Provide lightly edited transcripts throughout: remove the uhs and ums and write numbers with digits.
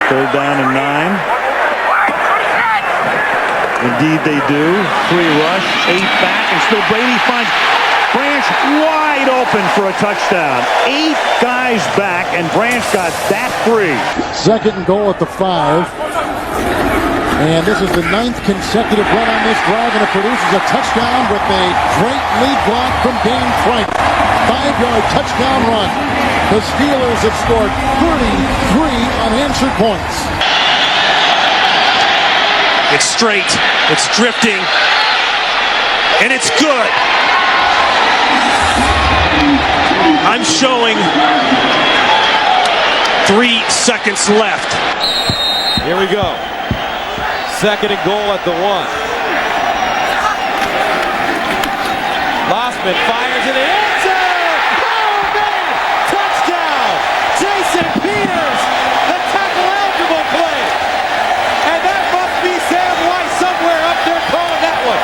Third down and 9. Indeed they do. 3 rush, 8 back, and still Brady finds Branch wide open for a touchdown. 8 guys back, and Branch got that free. Second and goal at the 5. And this is the 9th consecutive run on this drive, and it produces a touchdown with a great lead block from Dane Frank. 5-yard touchdown run. The Steelers have scored 33 unanswered points. It's straight, it's drifting, and it's good. I'm showing 3 seconds left. Here we go. Second and goal at the 1. Lossman fires in the end zone. Oh, man! Touchdown! Jason Peters, the tackle-eligible play. And that must be Sam White somewhere up there calling that one.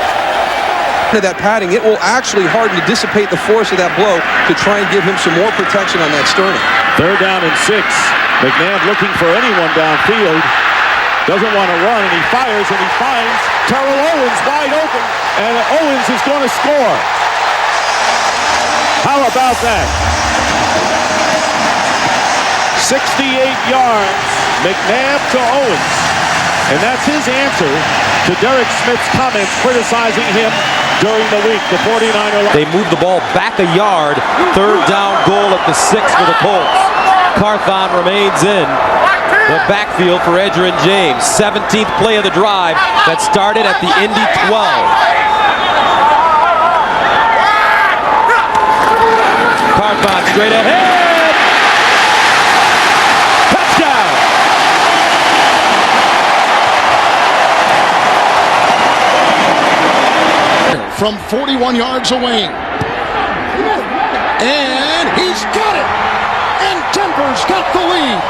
That padding, it will actually harden to dissipate the force of that blow to try and give him some more protection on that sternum. Third down and 6. McNabb looking for anyone downfield. Doesn't want to run, and he fires, and he finds Terrell Owens wide open, and Owens is going to score. How about that? 68 yards, McNabb to Owens. And that's his answer to Derek Smith's comments criticizing him during the week. The 49er. They move the ball back a yard. Third down goal at the 6 for the Colts. Carthon remains in the backfield for Edgerrin James. 17th play of the drive that started at the Indy 12. Carthon straight ahead. Touchdown. From 41 yards away. And he's got it. And Denver's got the lead.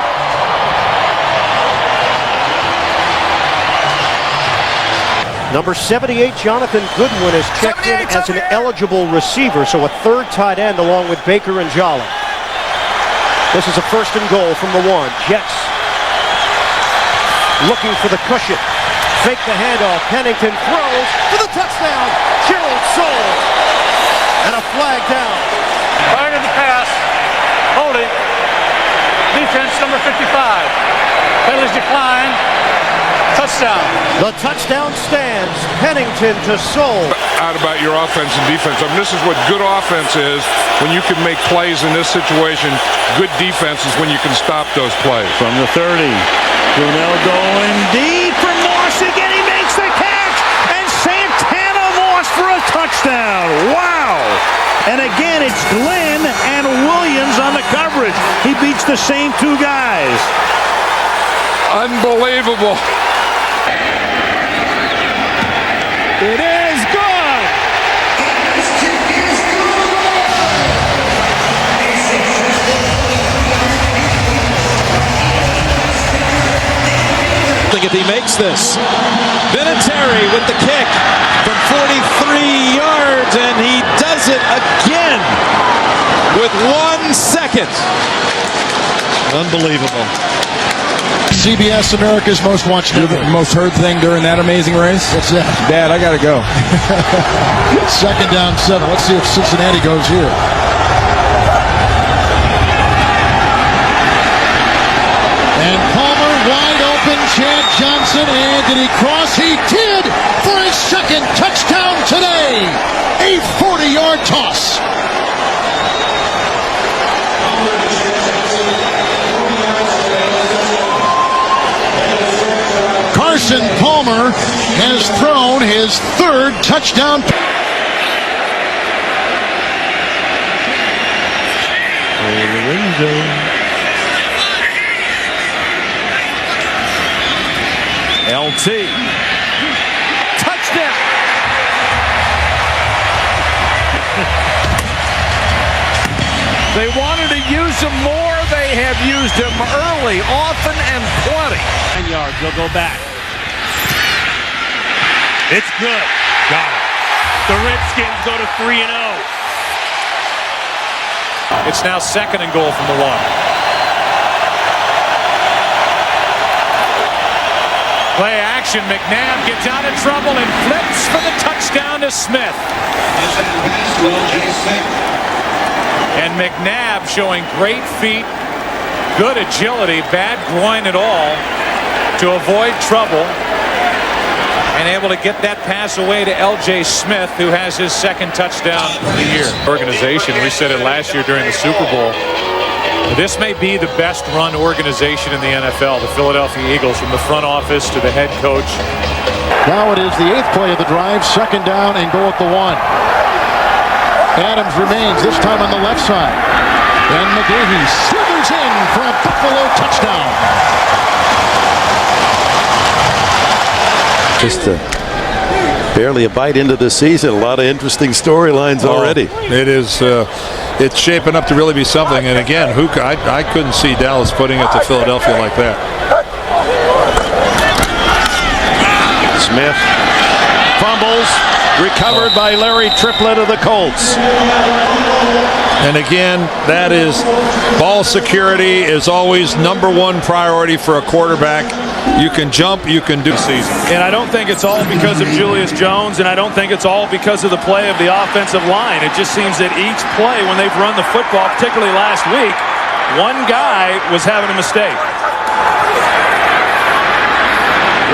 Number 78, Jonathan Goodwin, is checked in as an eligible receiver, so a third tight end along with Baker and Jolly. This is a first and goal from the 1. Jets looking for the cushion. Fake the handoff. Pennington throws for the touchdown. Gerald Soule. And a flag down. Fired in the pass. Holding. Defense number 55. Penalties decline. Touchdown. The touchdown stands. Pennington to Soule. Out about your offense and defense. I mean, this is what good offense is when you can make plays in this situation. Good defense is when you can stop those plays. From the 30. Brunell going deep for Moss again. He makes the catch. And Santana Moss for a touchdown. Wow. And again, it's Glenn and Williams on the coverage. He beats the same 2 guys. Unbelievable. It is good. If he makes this. Vinatieri with the kick from 43 yards, and he does it again with 1 second. Unbelievable. CBS America's Most Watched The most heard thing during that amazing race? What's that? Dad, I gotta go. Second down 7. Let's see if Cincinnati goes here. And Palmer wide open. Chad Johnson. And did he cross? He did for his second touchdown today. A 40-yard toss. Carson Palmer has thrown his 3rd touchdown. LT. Touchdown. They wanted to use him more. They have used him early, often, and plenty. 9 yards. They'll go back. It's good. Got it. The Redskins go to 3-0. It's now second and goal from the 1. motion. McNabb gets out of trouble and flips for the touchdown to Smith. And McNabb showing great feet, good agility, bad groin at all to avoid trouble, and able to get that pass away to L.J. Smith, who has his second touchdown of the year. Organization, we said it last year during the Super Bowl. This may be the best run organization in the NFL, the Philadelphia Eagles, from the front office to the head coach. Now it is the 8th play of the drive, second down and goal at the 1. Adams remains, this time on the left side. And McGahee slithers in for a Buffalo touchdown. Just barely a bite into the season. A lot of interesting storylines already. It is. It's shaping up to really be something. And again, I couldn't see Dallas putting it to Philadelphia like that. Smith fumbles, recovered by Larry Triplett of the Colts. And again, that is ball security is always #1 priority for a quarterback. You can jump, you can do season. And I don't think it's all because of Julius Jones, and I don't think it's all because of the play of the offensive line. It just seems that each play when they've run the football, particularly last week, one guy was having a mistake.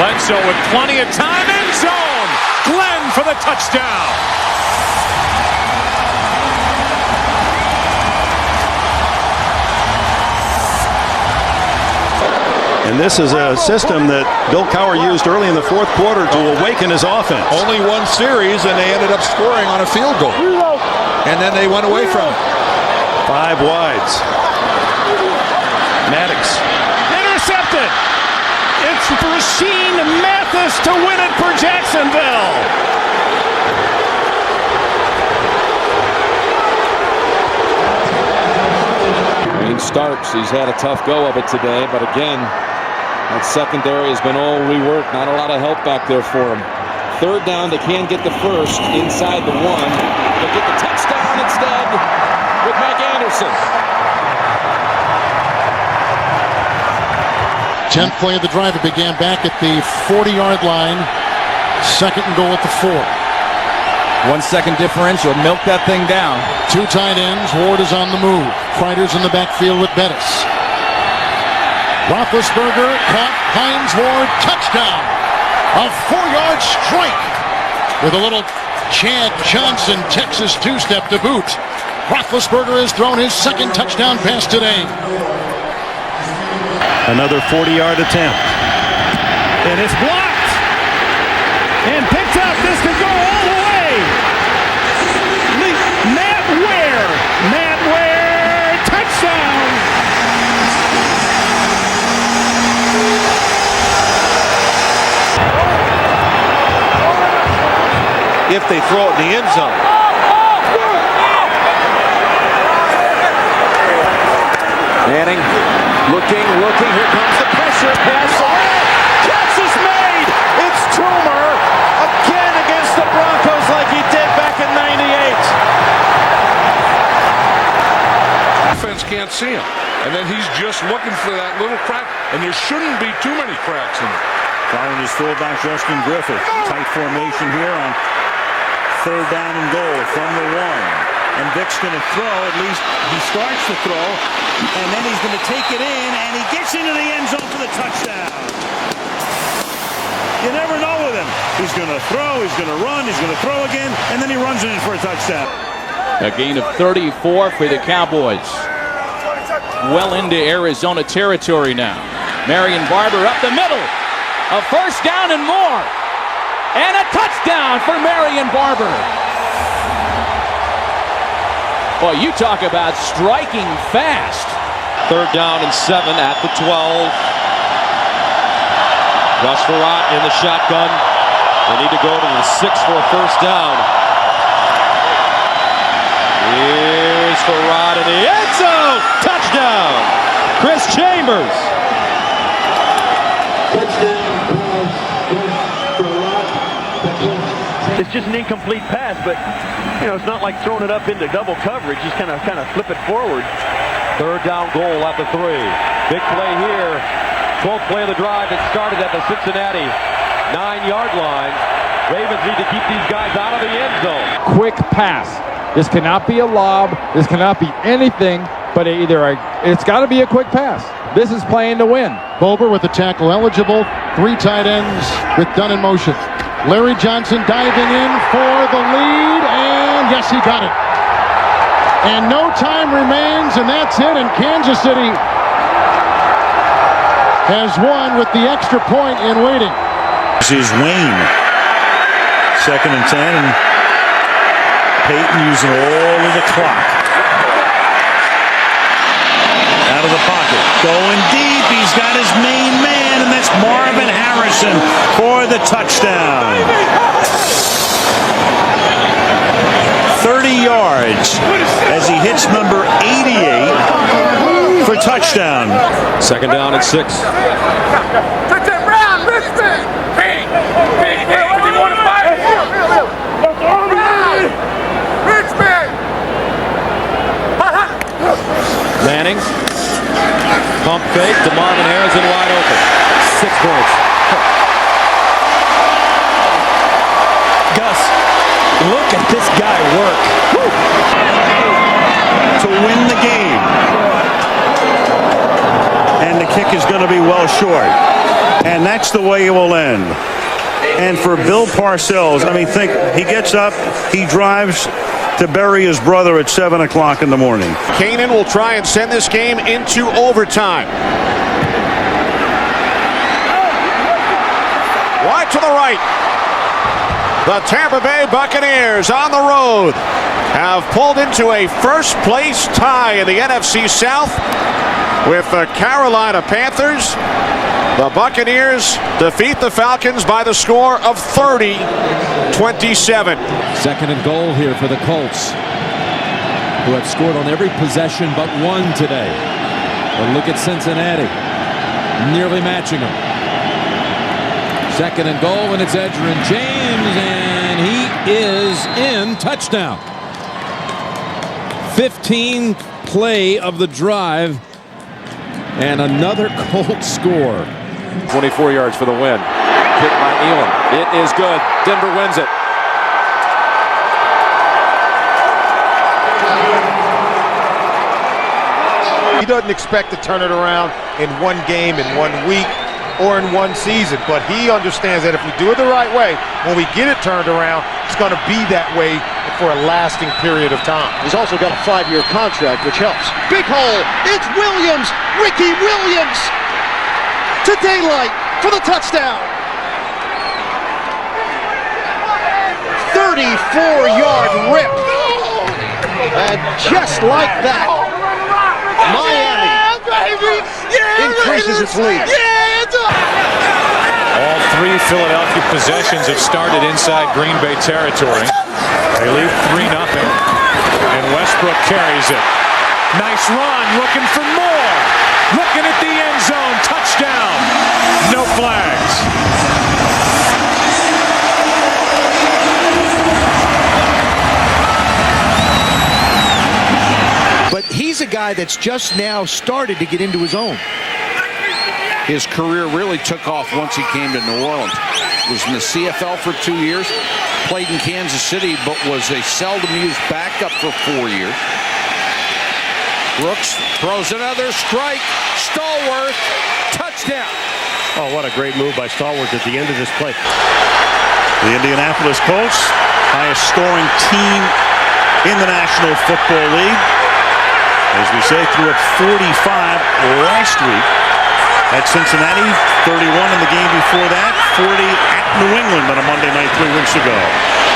Bledsoe with plenty of time, end zone. Glenn for the touchdown. And this is a system that Bill Cowher used early in the 4th quarter to awaken his offense. Only one series, and they ended up scoring on a field goal. And then they went away from it. 5 wides. Maddox. Intercepted. It's Rasheed Mathis to win it for Jacksonville. Green Starks, he's had a tough go of it today, but again, that secondary has been all reworked. Not a lot of help back there for him. 3rd down, they can get the first inside the 1. They'll get the touchdown instead with Mike Anderson. 10th play of the drive. It began back at the 40-yard line. 2nd and goal at the 4. 1 second differential. Milk that thing down. 2 tight ends. Ward is on the move. Kreider's in the backfield with Bettis. Roethlisberger caught Hines Ward. Touchdown. A 4-yard strike with a little Chad Johnson Texas 2-step to boot. Roethlisberger has thrown his 2nd touchdown pass today. Another 40-yard attempt. And it's blocked. And picked up. This could go all the way. Matt Ware. Touchdown. If they throw it in the end zone. Manning looking. Here comes the pressure. Pass away. Catch is made. It's Trumer again against the Broncos like he did back in '98. Defense can't see him. And then he's just looking for that little crack. And there shouldn't be too many cracks in it. Following his fullback, Justin Griffith. Tight formation here on 3rd down and goal from the 1. And Vic's going to throw. At least he starts to throw. And then he's going to take it in. And he gets into the end zone for the touchdown. You never know with him. He's going to throw. He's going to run. He's going to throw again. And then he runs it in for a touchdown. A gain of 34 for the Cowboys. Well into Arizona territory now. Marion Barber up the middle. A 1st down and more. And a touchdown for Marion Barber. Boy, you talk about striking fast. 3rd down and 7 at the 12. Gus Farrat in the shotgun. They need to go to the 6 for a 1st down. Here's Farrat in the end zone. Touchdown. Chris Chambers. It's just an incomplete pass, but it's not like throwing it up into double coverage. Just kind of flip it forward. 3rd down goal at the 3. Big play here. 12th play of the drive. It started at the Cincinnati 9-yard line. Ravens need to keep these guys out of the end zone. Quick pass. This cannot be a lob. This cannot be anything but it's got to be a quick pass. This is playing to win. Bober with the tackle eligible. 3 tight ends with Dunn in motion. Larry Johnson diving in for the lead, and yes, he got it. And no time remains, and that's it, and Kansas City has won with the extra point in waiting. This is Wayne. 2nd and 10, and Peyton using all of the clock. Out of the pocket, going deep, he's got his main man, and that's Marvin Harrison for the touchdown. 30 yards as he hits number 88 for touchdown. 2nd down and 6. Manning. Pump fake to Marvin Harrison, wide open. 6 points. Gus, look at this guy work. To win the game. And the kick is going to be well short. And that's the way it will end. And for Bill Parcells, I mean, think, he gets up, he drives to bury his brother at 7 o'clock in the morning. Kanan will try and send this game into overtime. Wide to the right. The Tampa Bay Buccaneers on the road have pulled into a first-place tie in the NFC South with the Carolina Panthers. The Buccaneers defeat the Falcons by the score of 30-27. 2nd and goal here for the Colts, who have scored on every possession but one today. But look at Cincinnati, nearly matching them. 2nd and goal, and it's Edgerrin James, and he is in. Touchdown. 15th play of the drive, and another Colts score. 24 yards for the win. Kick by Elam. It is good. Denver wins it. He doesn't expect to turn it around in one game, in 1 week, or in one season. But he understands that if we do it the right way, when we get it turned around, it's going to be that way for a lasting period of time. He's also got a 5-year contract, which helps. Big hole. It's Williams. Ricky Williams to daylight for the touchdown. 34-yard rip. And just like that, Miami increases its lead. All 3 Philadelphia possessions have started inside Green Bay territory. They leave 3-0, and Westbrook carries it. Nice run, looking for more. Looking at the end zone, touchdown. No flags. But he's a guy that's just now started to get into his own. His career really took off once he came to New Orleans. Was in the CFL for 2 years, played in Kansas City, but was a seldom used backup for 4 years. Brooks throws another strike. Stallworth, touchdown. Oh, what a great move by Stallworth at the end of this play. The Indianapolis Colts, highest scoring team in the National Football League. As we say, threw up 45 last week at Cincinnati, 31 in the game before that, 40 at New England on a Monday night 3 weeks ago.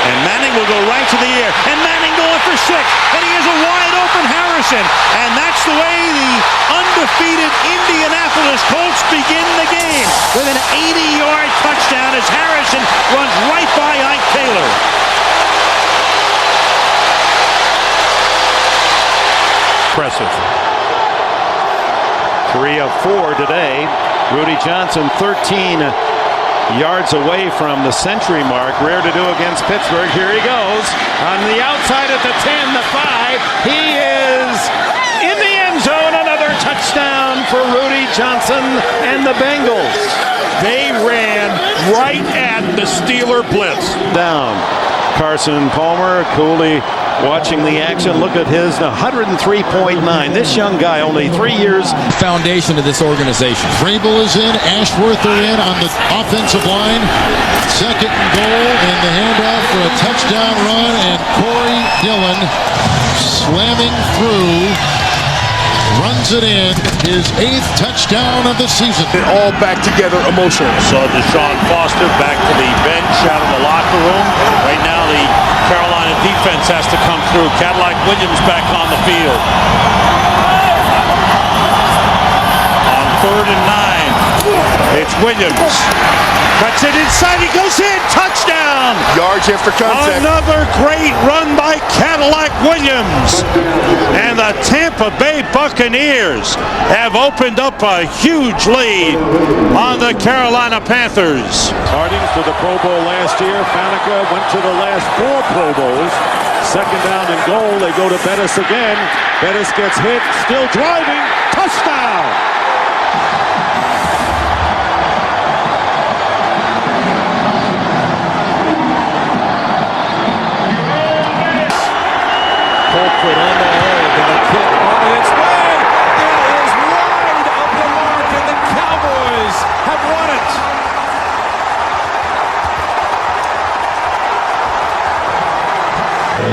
And Manning will go right to the air, and Manning going for 6, and he has a wide open Harrison, and that's the way the undefeated Indianapolis Colts begin the game with an 80-yard touchdown as Harrison runs right by Ike Taylor. Impressive. 3 of 4 today. Rudy Johnson 13 yards away from the century mark. Rare to do against Pittsburgh. Here he goes on the outside at the 10, the 5. He is in the end zone. Another touchdown for Rudy Johnson and the Bengals. They ran right at the Steeler blitz. Down. Carson Palmer, Cooley watching the action. Look at his 103.9. This young guy, only 3 years. Foundation of this organization. Vrabel is in. Ashworth are in on the offensive line. Second and goal, and the handoff for a touchdown run, and Corey Dillon slamming through. Runs it in, his 8th touchdown of the season. All back together emotionally. So Deshaun Foster back to the bench out of the locker room. Right now the Carolina defense has to come through. Cadillac Williams back on the field. On 3rd and 9, it's Williams. Cuts it inside, he goes in, touchdown! Yards after contact. Another great run by Cadillac Williams. And the Tampa Bay Buccaneers have opened up a huge lead on the Carolina Panthers. Hardings to the Pro Bowl last year. Faneca went to the last 4 Pro Bowls. Second down and goal. They go to Bettis again. Bettis gets hit, still driving. Touchdown! Colquitt on the hold, and the kick on its way. It is wide of the mark, and the Cowboys have won it.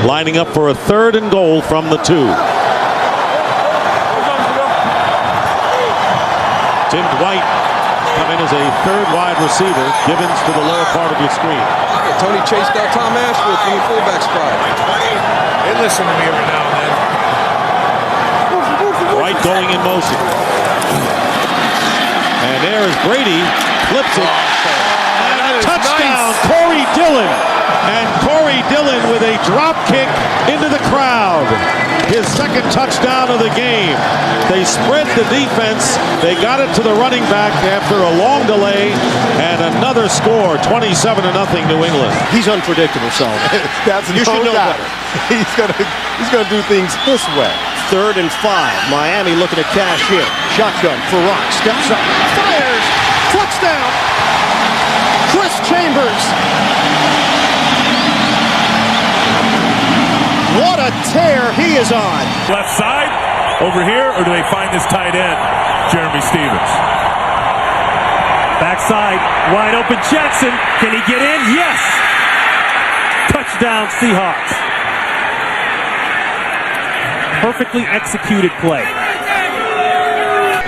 Lining up for a 3rd and goal from the 2. Tim Dwight come in as a 3rd wide receiver. Gibbons to the lower part of your screen. Tony chased out Tom Ashworth in the fullback spot. They listen to me every now and then. Dwight going in motion. And there is Brady. Flips it. And a touchdown, nice. Corey Dillon. And Corey Dillon with a drop kick into the crowd. His 2nd touchdown of the game. They spread the defense. They got it to the running back after a long delay. And another score, 27-0 New England. He's unpredictable, so you should know better. He's gonna do things this way. 3rd and 5. Miami looking to cash in. Shotgun for Rock. Steps up. Fires. Touchdown. Chris Chambers. What a tear he is on. Left side, over here, or do they find this tight end, Jeremy Stevens? Backside, wide open Jackson. Can he get in? Yes! Touchdown Seahawks. Perfectly executed play.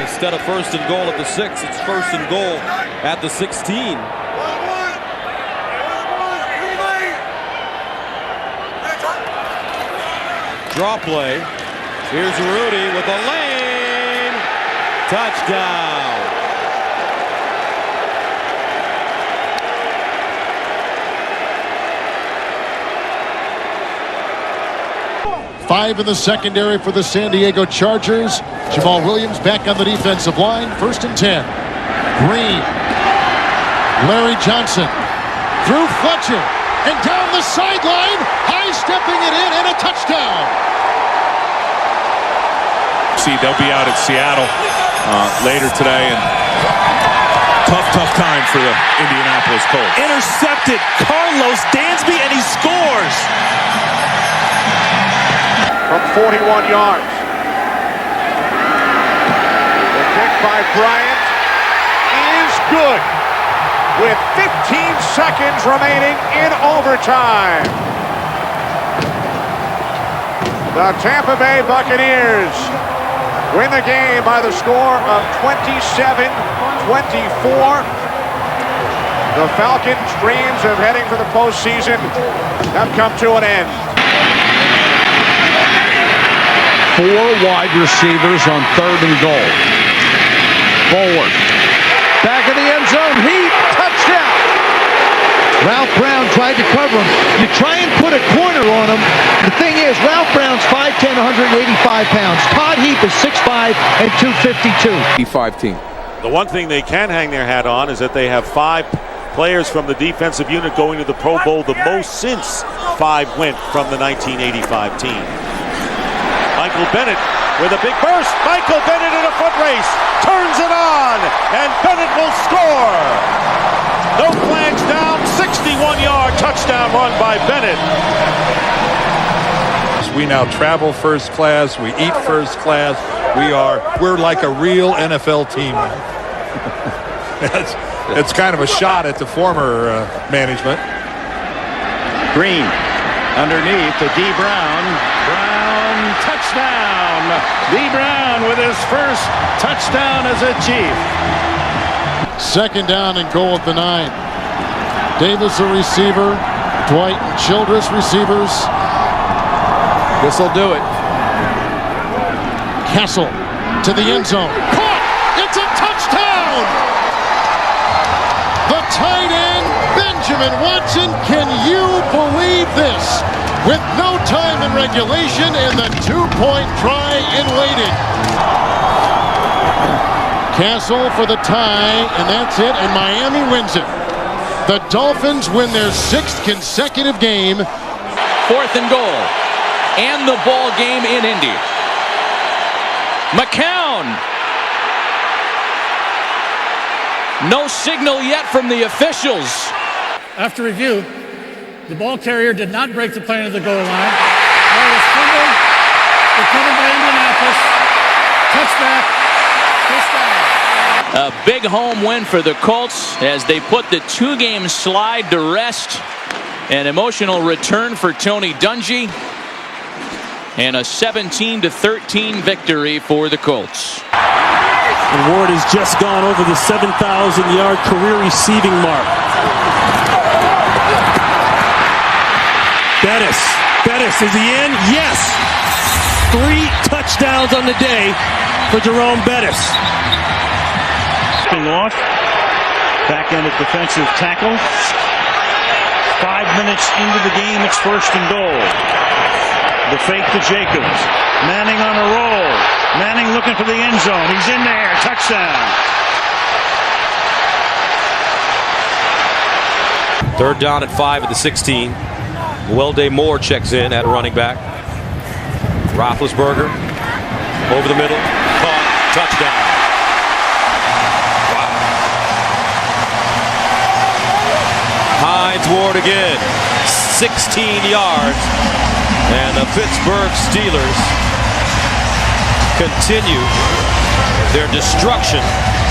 Instead of 1st and goal at the 6, it's 1st and goal at the 16. Draw play. Here's Rudy with a lane. Touchdown. Five in the secondary for the San Diego Chargers. Jamal Williams back on the defensive line. 1st and 10. Green. Larry Johnson. Through Fletcher. And down the sideline. High-stepping it in and a touchdown. See, they'll be out at Seattle later today, and tough time for the Indianapolis Colts. Intercepted Carlos Dansby, and he scores From 41 yards. The kick by Bryant is good with 15 seconds remaining in overtime. The Tampa Bay Buccaneers win the game by the score of 27-24. The Falcons' dreams of heading for the postseason have come to an end. 4 wide receivers on 3rd and goal. Forward. Back in the end zone. Heat. Touchdown. Ralph Brown tried to cover him. You try and put a corner on him. The thing is, Ralph Brown's 5'10", 185 pounds. Todd Heap is 6'5" and 252. 5 team. The one thing they can hang their hat on is that they have 5 players from the defensive unit going to the Pro Bowl, the most since 5 went from the 1985 team. Michael Bennett with a big burst. Michael Bennett in a foot race. Turns it on. and Bennett will score. No flags down, 61-yard touchdown run by Bennett. We now travel first class, we eat first class. We're like a real NFL team. It's kind of a shot at the former management. Green underneath to D. Brown. Brown, touchdown. D. Brown with his first touchdown as a Chief. Second down and goal at the 9. Davis a receiver. Dwight and Childress receivers. This'll do it. Kessel to the end zone. Caught! It's a touchdown! The tight end, Benjamin Watson. Can you believe this? With no time in regulation and the 2-point try in waiting. Castle for the tie, and that's it, and Miami wins it. The Dolphins win their 6th consecutive game. 4th and goal, and the ball game in Indy. McCown. No signal yet from the officials. After review, the ball carrier did not break the plane of the goal line. Ball was fumbled, recovered by Indianapolis. Touchback, first down. A big home win for the Colts as they put the 2-game slide to rest. An emotional return for Tony Dungy. And a 17-13 victory for the Colts. And Ward has just gone over the 7,000-yard career receiving mark. Bettis, is he in? Yes! 3 touchdowns on the day for Jerome Bettis. Off. Back-ended defensive tackle. 5 minutes into the game, it's 1st and goal. The fake to Jacobs. Manning on a roll. Manning looking for the end zone. He's in there. Touchdown. 3rd down and 5 at the 16. Welday Moore checks in at running back. Roethlisberger over the middle. Caught. Touchdown. Wow. Hines Ward again. 16 yards. And the Pittsburgh Steelers continue their destruction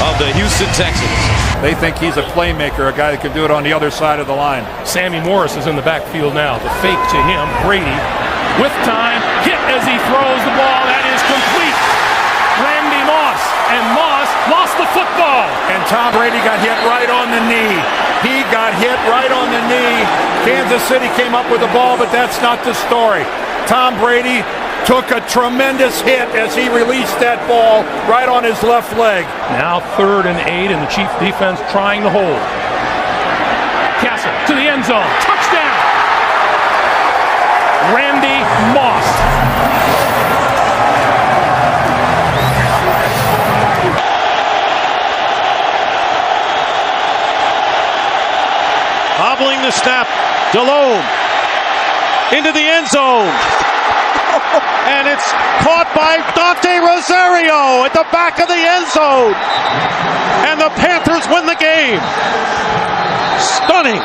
of the Houston Texans. They think he's a playmaker, a guy that can do it on the other side of the line. Sammy Morris is in the backfield now. The fake to him, Brady, with time, hit as he throws the ball. That is complete. Randy Moss, and Moss lost the football. And Tom Brady got hit right on the knee. He got hit right on the knee. Kansas City came up with the ball, but that's not the story. Tom Brady took a tremendous hit as he released that ball right on his left leg. Now 3rd and 8, and the Chiefs defense trying to hold. Castle to the end zone. Touchdown! Randy Moss. Hobbling the snap. Delhomme into the end zone. And it's caught by Dante Rosario at the back of the end zone. And the Panthers win the game. Stunning.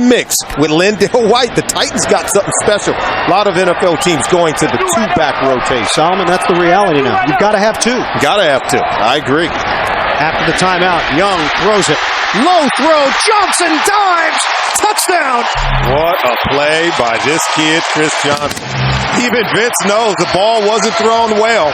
Mix with Lindell White. The Titans got something special. A lot of NFL teams going to the 2-back rotation. Solomon, that's the reality now. You've got to have 2. Got to have 2. I agree. After the timeout, Young throws it. Low throw. Johnson dives. Touchdown. What a play by this kid, Chris Johnson. Even Vince knows the ball wasn't thrown well.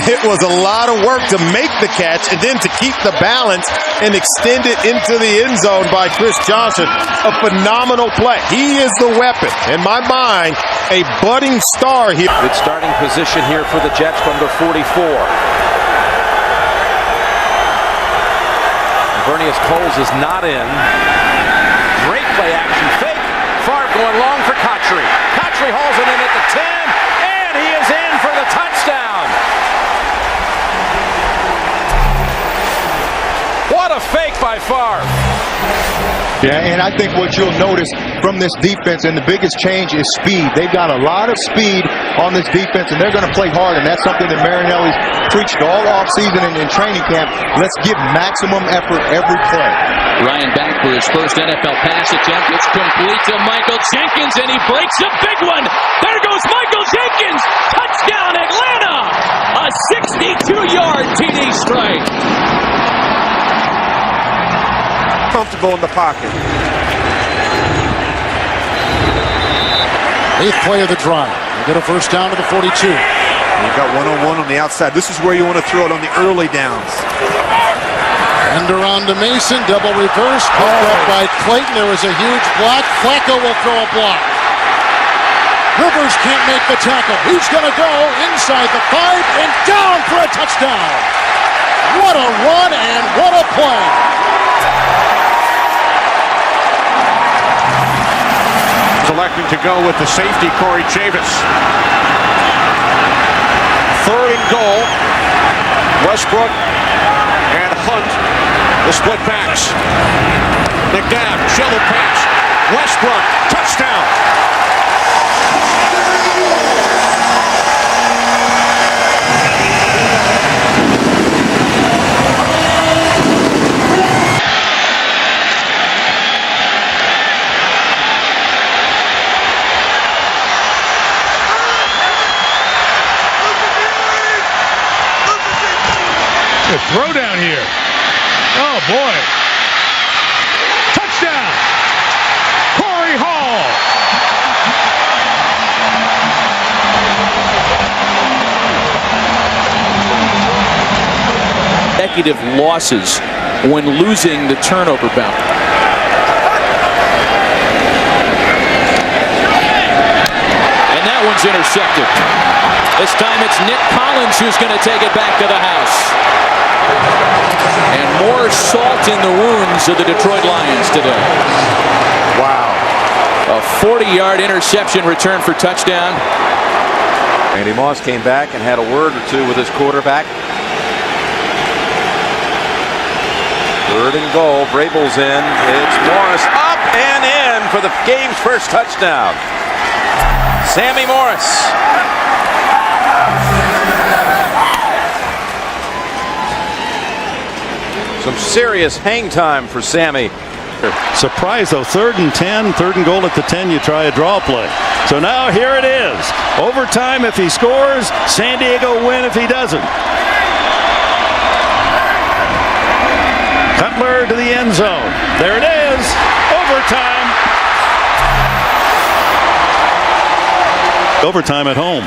It was a lot of work to make the catch and then to keep the balance and extend it into the end zone by Chris Johnson. A phenomenal play. He is the weapon. In my mind, a budding star here. Good starting position here for the Jets from the 44. Vernius Coles is not in. Great play action fake. Favre going long for Cotchery. Cotchery hauls it in at the 10, and he is in for the touchdown. What a fake by Favre. Yeah, and I think what you'll notice from this defense, and the biggest change is speed. They've got a lot of speed on this defense, and they're going to play hard, and that's something that Marinelli's preached all offseason and in training camp. Let's give maximum effort every play. Ryan back for his first NFL pass attempt. It's complete to Michael Jenkins, and he breaks a big one. There goes Michael Jenkins. Touchdown, Atlanta! A 62-yard TD strike. Comfortable in the pocket. 8th play of the drive. They get a first down to the 42. You've got one-on-one on the outside. This is where you want to throw it on the early downs. End around to Mason, double reverse, picked up by Clayton. There was a huge block. Flacco will throw a block. Rivers can't make the tackle. He's going to go inside the 5 and down for a touchdown. What a run and what a play. Electing to go with the safety, Corey Chavis. 3rd and goal. Westbrook and Hunt, the split backs. McNabb, shovel pass. Westbrook, touchdown. Throw down here. Oh, boy. Touchdown. Corey Hall. Consecutive losses when losing the turnover battle. And that one's intercepted. This time it's Nick Collins who's going to take it back to the house. And more salt in the wounds of the Detroit Lions today. Wow. A 40-yard interception return for touchdown. Randy Moss came back and had a word or two with his quarterback. 3rd and goal. Vrabel's in. It's Morris up and in for the game's first touchdown. Sammy Morris. Some serious hang time for Sammy. Surprise though, 3rd and 10, 3rd and goal at the 10, you try a draw play. So now here it is. Overtime if he scores, San Diego win if he doesn't. Cutler to the end zone. There it is. Overtime. Overtime at home.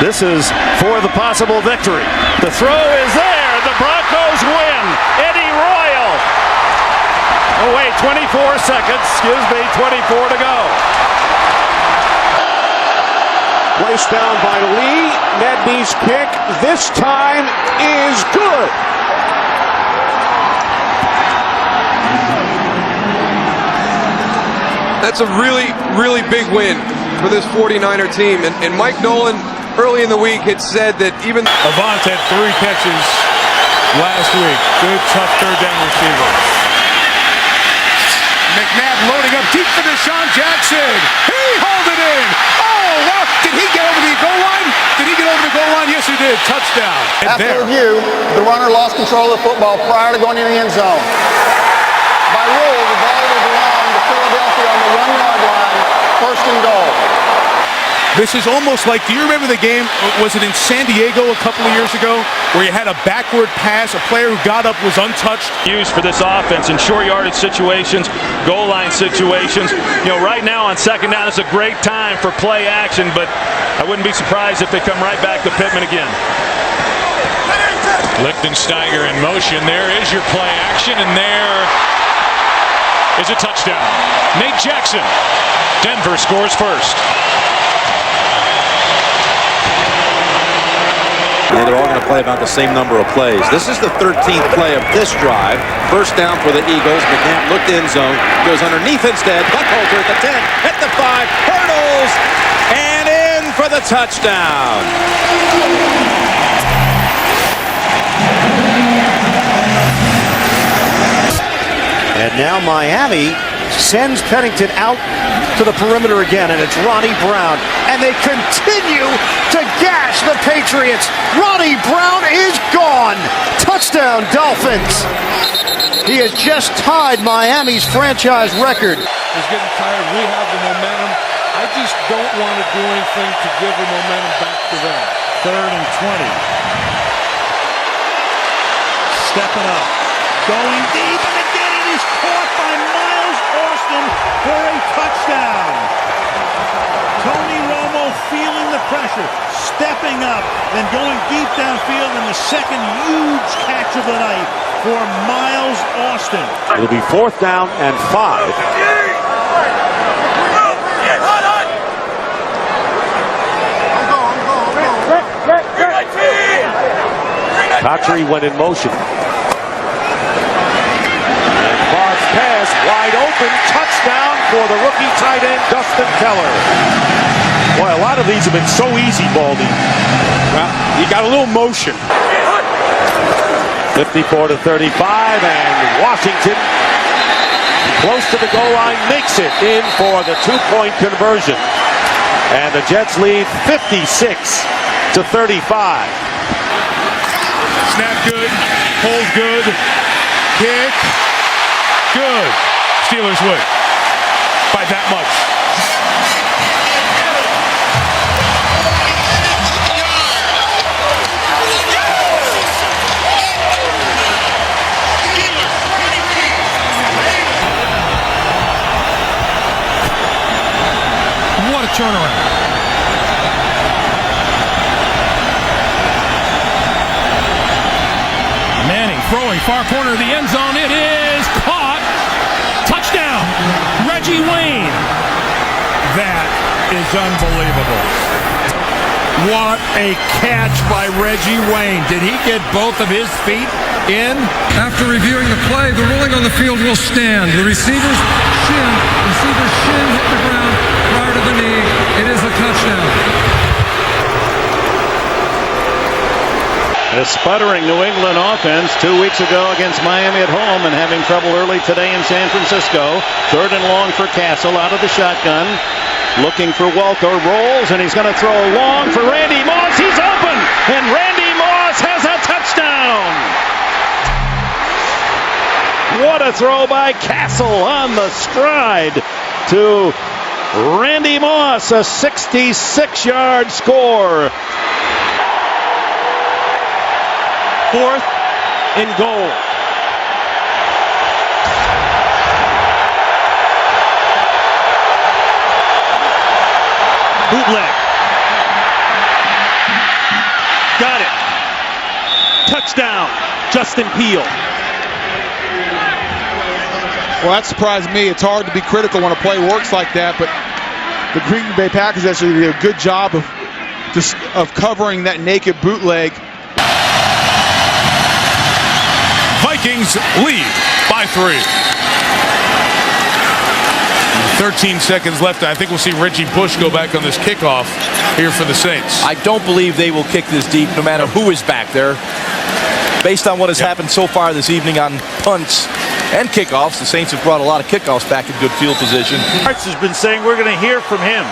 This is for the possible victory. The throw is there. The Broncos win. Eddie Royal. Oh, wait, 24 seconds. Excuse me, 24 to go. Placed down by Lee. Nedby's kick this time is good. That's a really, really big win for this 49er team. And Mike Nolan, early in the week, had said that even Avant had 3 catches last week. Good, tough 3rd down receiver. McNabb loading up deep for Deshaun Jackson. He hauled it in. Oh, wow. Did he get over the goal line? Did he get over the goal line? Yes, he did. Touchdown. After review, the runner lost control of the football prior to going into the end zone. By rule, the ball will belong to Philadelphia on the 1-yard line, 1st and goal. This is almost like, do you remember the game, was it in San Diego a couple of years ago, where you had a backward pass, a player who got up was untouched? Used for this offense in short yardage situations, goal line situations. You know, right now on 2nd down, it's a great time for play action, but I wouldn't be surprised if they come right back to Pittman again. Lichtensteiger in motion. There is your play action, and there is a touchdown. Nate Jackson. Denver scores first. Yeah, they're all going to play about the same number of plays. This is the 13th play of this drive. First down for the Eagles. McNabb looked end zone. Goes underneath instead. Buckholzer at the 10. At the 5. Hurdles. And in for the touchdown. And And now Miami sends Pennington out to the perimeter again, and it's Ronnie Brown. And they continue to gash the Patriots. Ronnie Brown is gone. Touchdown, Dolphins. He has just tied Miami's franchise record. He's getting tired. We have the momentum. I just don't want to do anything to give the momentum back to them. 3rd and 20. Stepping up. Going deep, and again it is caught by Miles Austin for a touchdown. Tony Romo feeling the pressure, stepping up, then going deep downfield, and the second huge catch of the night for Miles Austin. It'll be 4th down and 5. Cotchery went in motion. And Bob's pass wide open. Touchdown for the rookie tight end, Dustin Keller. Boy, a lot of these have been so easy, Baldy. Well, you got a little motion. 54-35, and Washington, close to the goal line, makes it in for the 2-point conversion. And the Jets lead 56-35. Snap good, hold good, kick, good. Steelers win by that much. What a turnaround. Throwing far corner of the end zone. It is caught. Touchdown. Reggie Wayne. That is unbelievable. What a catch by Reggie Wayne. Did he get both of his feet in? After reviewing the play, the ruling on the field will stand. The receiver's shin hit the ground prior to the knee. It is a touchdown. The sputtering New England offense 2 weeks ago against Miami at home and having trouble early today in San Francisco. 3rd and long for Castle out of the shotgun. Looking for Welker. Rolls, and he's going to throw long for Randy Moss. He's open, and Randy Moss has a touchdown. What a throw by Castle on the stride to Randy Moss. A 66-yard score. 4th and goal. Bootleg. Got it. Touchdown, Justin Peele. Well, that surprised me. It's hard to be critical when a play works like that, but the Green Bay Packers actually did a good job of covering that naked bootleg. Vikings lead by 3. 13 seconds left. I think we'll see Reggie Bush go back on this kickoff here for the Saints. I don't believe they will kick this deep no matter who is back there. Based on what has happened so far this evening on punts and kickoffs, the Saints have brought a lot of kickoffs back in good field position. Arts has been saying we're going to hear from him.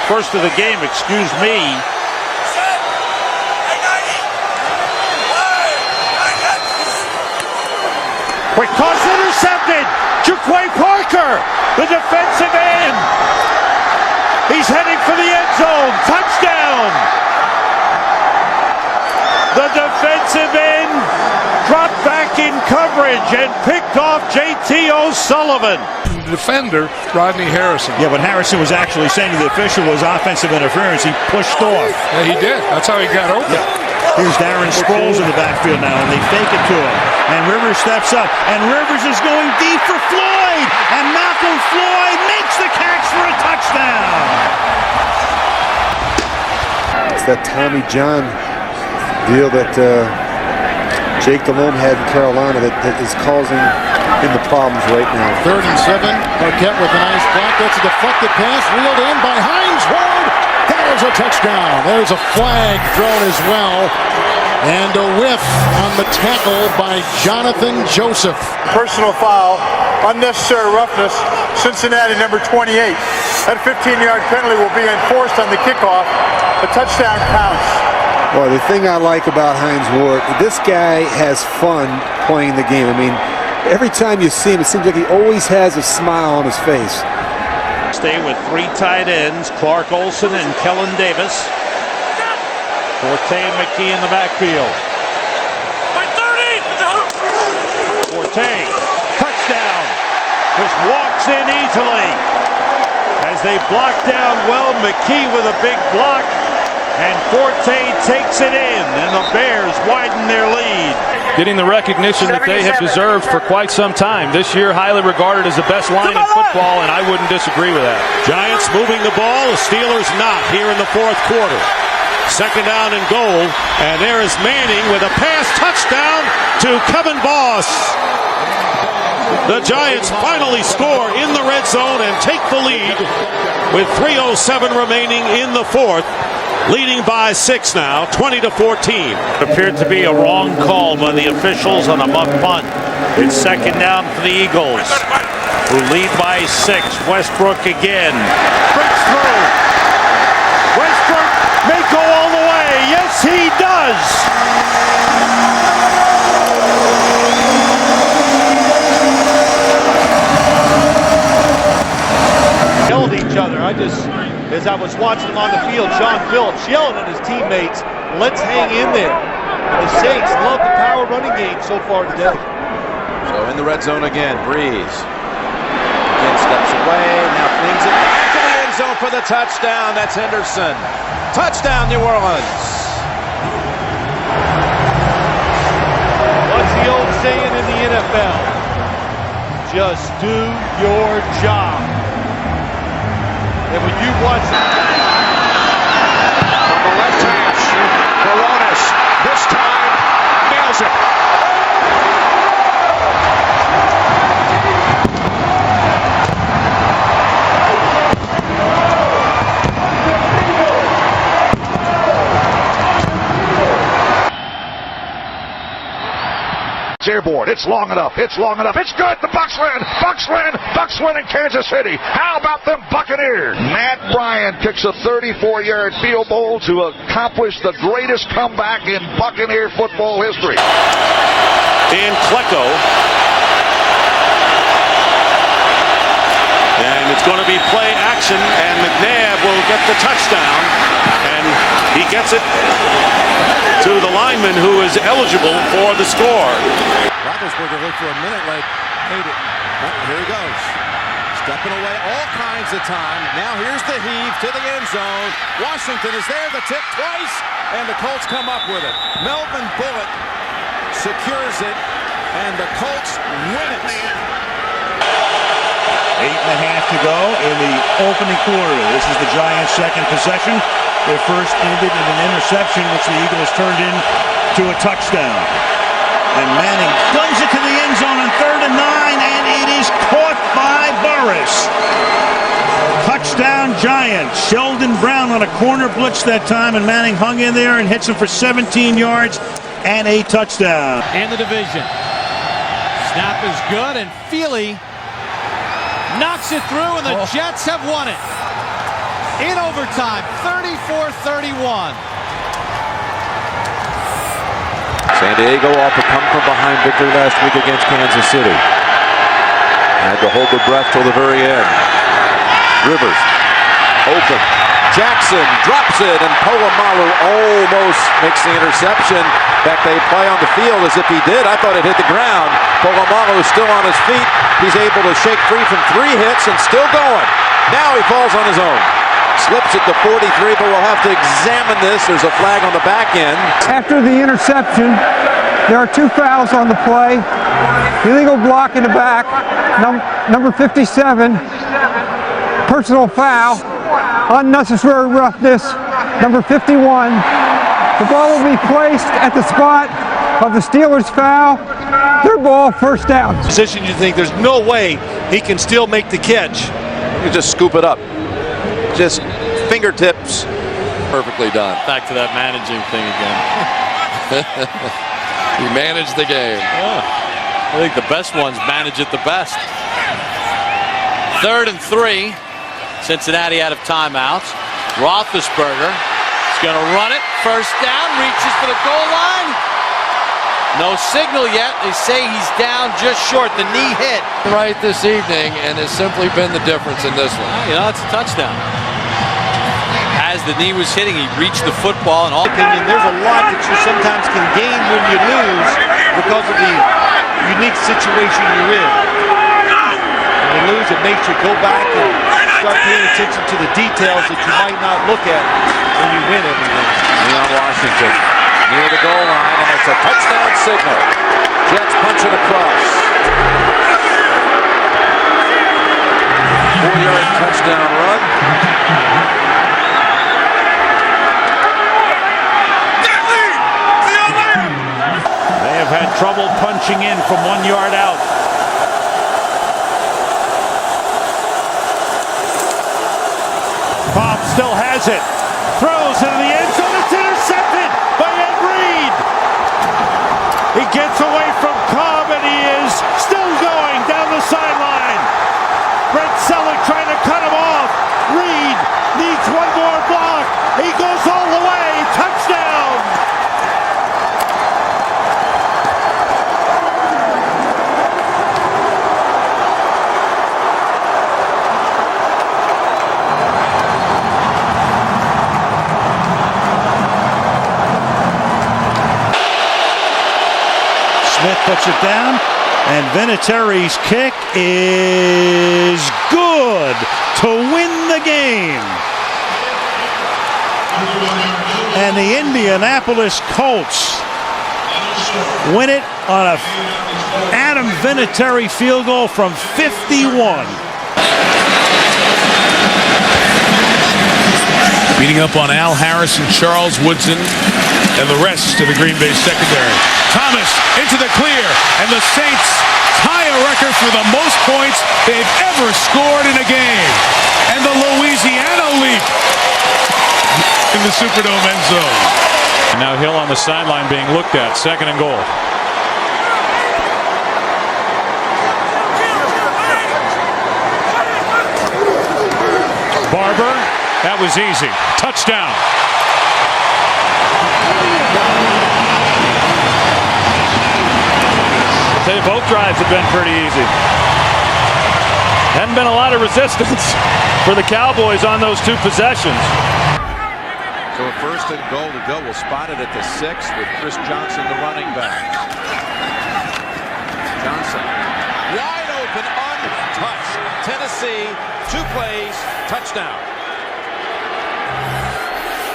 First of the game, excuse me. Quick toss intercepted. Jaquay Parker, the defensive end. He's heading for the end zone. Touchdown. The defensive end dropped back in coverage and picked off J.T. O'Sullivan. The defender, Rodney Harrison. Yeah, but Harrison was actually saying to the official was offensive interference. He pushed off. Yeah, he did. That's how he got open. Yeah. Here's Darren Sproles in the backfield now, and they fake it to him. And Rivers steps up, and Rivers is going deep for Floyd. And Malcolm Floyd makes the catch for a touchdown. It's that Tommy John deal that Jake Delhomme had in Carolina that is causing him the problems right now. 3rd and 7. Marquette with a nice block. That's a deflected pass, reeled in by Hines Ward. That is a touchdown. There's a flag thrown as well. And a whiff on the tackle by Jonathan Joseph. Personal foul, unnecessary roughness, Cincinnati number 28. That 15-yard penalty will be enforced on the kickoff. The touchdown counts. Well, the thing I like about Hines Ward, this guy has fun playing the game. I mean, every time you see him, it seems like he always has a smile on his face. Stay with 3 tight ends, Clark Olson and Kellen Davis. Forte and McKee in the backfield. Forte, touchdown. Just walks in easily. As they block down well, McKee with a big block. And Forte takes it in, and the Bears widen their lead. Getting the recognition that they have deserved for quite some time. This year, highly regarded as the best line in football, and I wouldn't disagree with that. Giants moving the ball, the Steelers not here in the fourth quarter. Second down and goal, and there is Manning with a pass touchdown to Kevin Boss. The Giants finally score in the red zone and take the lead with 3:07 remaining in the fourth. Leading by 6 now, 20-14. Appeared to be a wrong call by the officials on a muff punt. It's second down for the Eagles, who lead by 6. Westbrook again. Breaks through. Westbrook may go all the way. Yes, he does. Yelled at each other. As I was watching on the field, John Phillips yelling at his teammates, let's hang in there. The Saints love the power running game so far today. So in the red zone again, Breeze. Again steps away, now flings it back to the end zone for the touchdown. That's Henderson. Touchdown, New Orleans. What's the old saying in the NFL? Just do your job. And when you watch From the left hash, Baronis this time nails it. Airborne. It's long enough. It's long enough. It's good. The Bucs win. Bucs win. Bucs win in Kansas City. How about them Buccaneers? Matt Bryant kicks a 34-yard field goal to accomplish the greatest comeback in Buccaneer football history. In Klecko. And it's going to be play action, and McNabb will get the touchdown. And he gets it to the lineman who is eligible for the score. Roethlisberger looked for a minute like, hey, here he goes. Stepping away all kinds of time. Now here's the heave to the end zone. Washington is there, the tip twice, and the Colts come up with it. Melvin Bullock secures it, and the Colts win it. 8.5 to go in the opening quarter. This is the Giants' second possession. Their first ended in an interception, which the Eagles turned into a touchdown. And Manning guns it to the end zone on 3rd and 9, and it is caught by Burris. Touchdown Giants. Sheldon Brown on a corner blitz that time, and Manning hung in there and hits him for 17 yards and a touchdown. In the division. Snap is good, and Feely knocks it through, and the Jets have won it. In overtime, 34-31. San Diego off a come-from-behind victory last week against Kansas City. Had to hold their breath till the very end. Rivers, open. Jackson drops it, and Polamalu almost makes the interception. In fact, they play on the field as if he did. I thought it hit the ground. Polamalu is still on his feet. He's able to shake free from 3 hits and still going. Now he falls on his own. Slips at the 43, but we'll have to examine this. There's a flag on the back end. After the interception, there are 2 fouls on the play. Illegal block in the back, number 57. Personal foul, unnecessary roughness, number 51. The ball will be placed at the spot of the Steelers' foul. Their ball, first down. Position you think there's no way he can still make the catch. You just scoop it up. Just fingertips. Perfectly done. Back to that managing thing again. He managed the game. I think the best ones manage it the best. 3rd and 3. Cincinnati out of timeouts. Roethlisberger is going to run it. First down, reaches for the goal line. No signal yet. They say he's down just short. The knee hit. Right this evening, and has simply been the difference in this one. You know, it's a touchdown. As the knee was hitting, he reached the football. And all opinion, there's a lot that you sometimes can gain when you lose because of the unique situation you're in. When you lose, it makes you go back and start paying attention to the details that you might not look at when you win everything. Leon Washington near the goal line, and it's a touchdown signal. Jets punch it across. 4-yard touchdown run. They have had trouble punching in from 1 yard out. Cobb still has it. Throws into the end zone. It's intercepted by Ed Reed. He gets away from Cobb, and he is still going down the sideline. Brent Selleck trying to cut him off. Reed needs one more block. He goes all the way. Touchdown. Smith puts it down, and Vinatieri's kick is good to win the game. And the Indianapolis Colts win it on a Adam Vinatieri field goal from 51. Beating up on Al Harris and Charles Woodson and the rest of the Green Bay secondary. Thomas into the clear, and the Saints tie a record for the most points they've ever scored in a game. And the Louisiana leap in the Superdome end zone. And now Hill on the sideline being looked at. 2nd and goal. Barber, that was easy. Touchdown. Both drives have been pretty easy. Hadn't been a lot of resistance for the Cowboys on those 2 possessions. So a 1st and goal to go. We'll spot it at the 6 with Chris Johnson, the running back. Johnson, wide open, untouched. Tennessee, 2 plays, touchdown.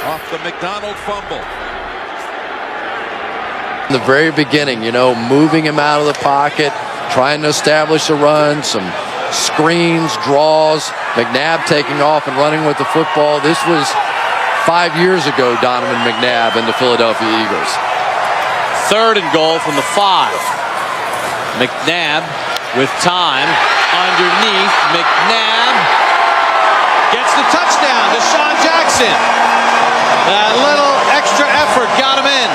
Off the McDonald fumble. In the very beginning, you know, moving him out of the pocket, trying to establish a run, some screens, draws, McNabb taking off and running with the football. This was 5 years ago, Donovan McNabb and the Philadelphia Eagles. 3rd and goal from the 5. McNabb with time underneath. McNabb gets the touchdown. Deshaun Jackson. That little extra effort got him in.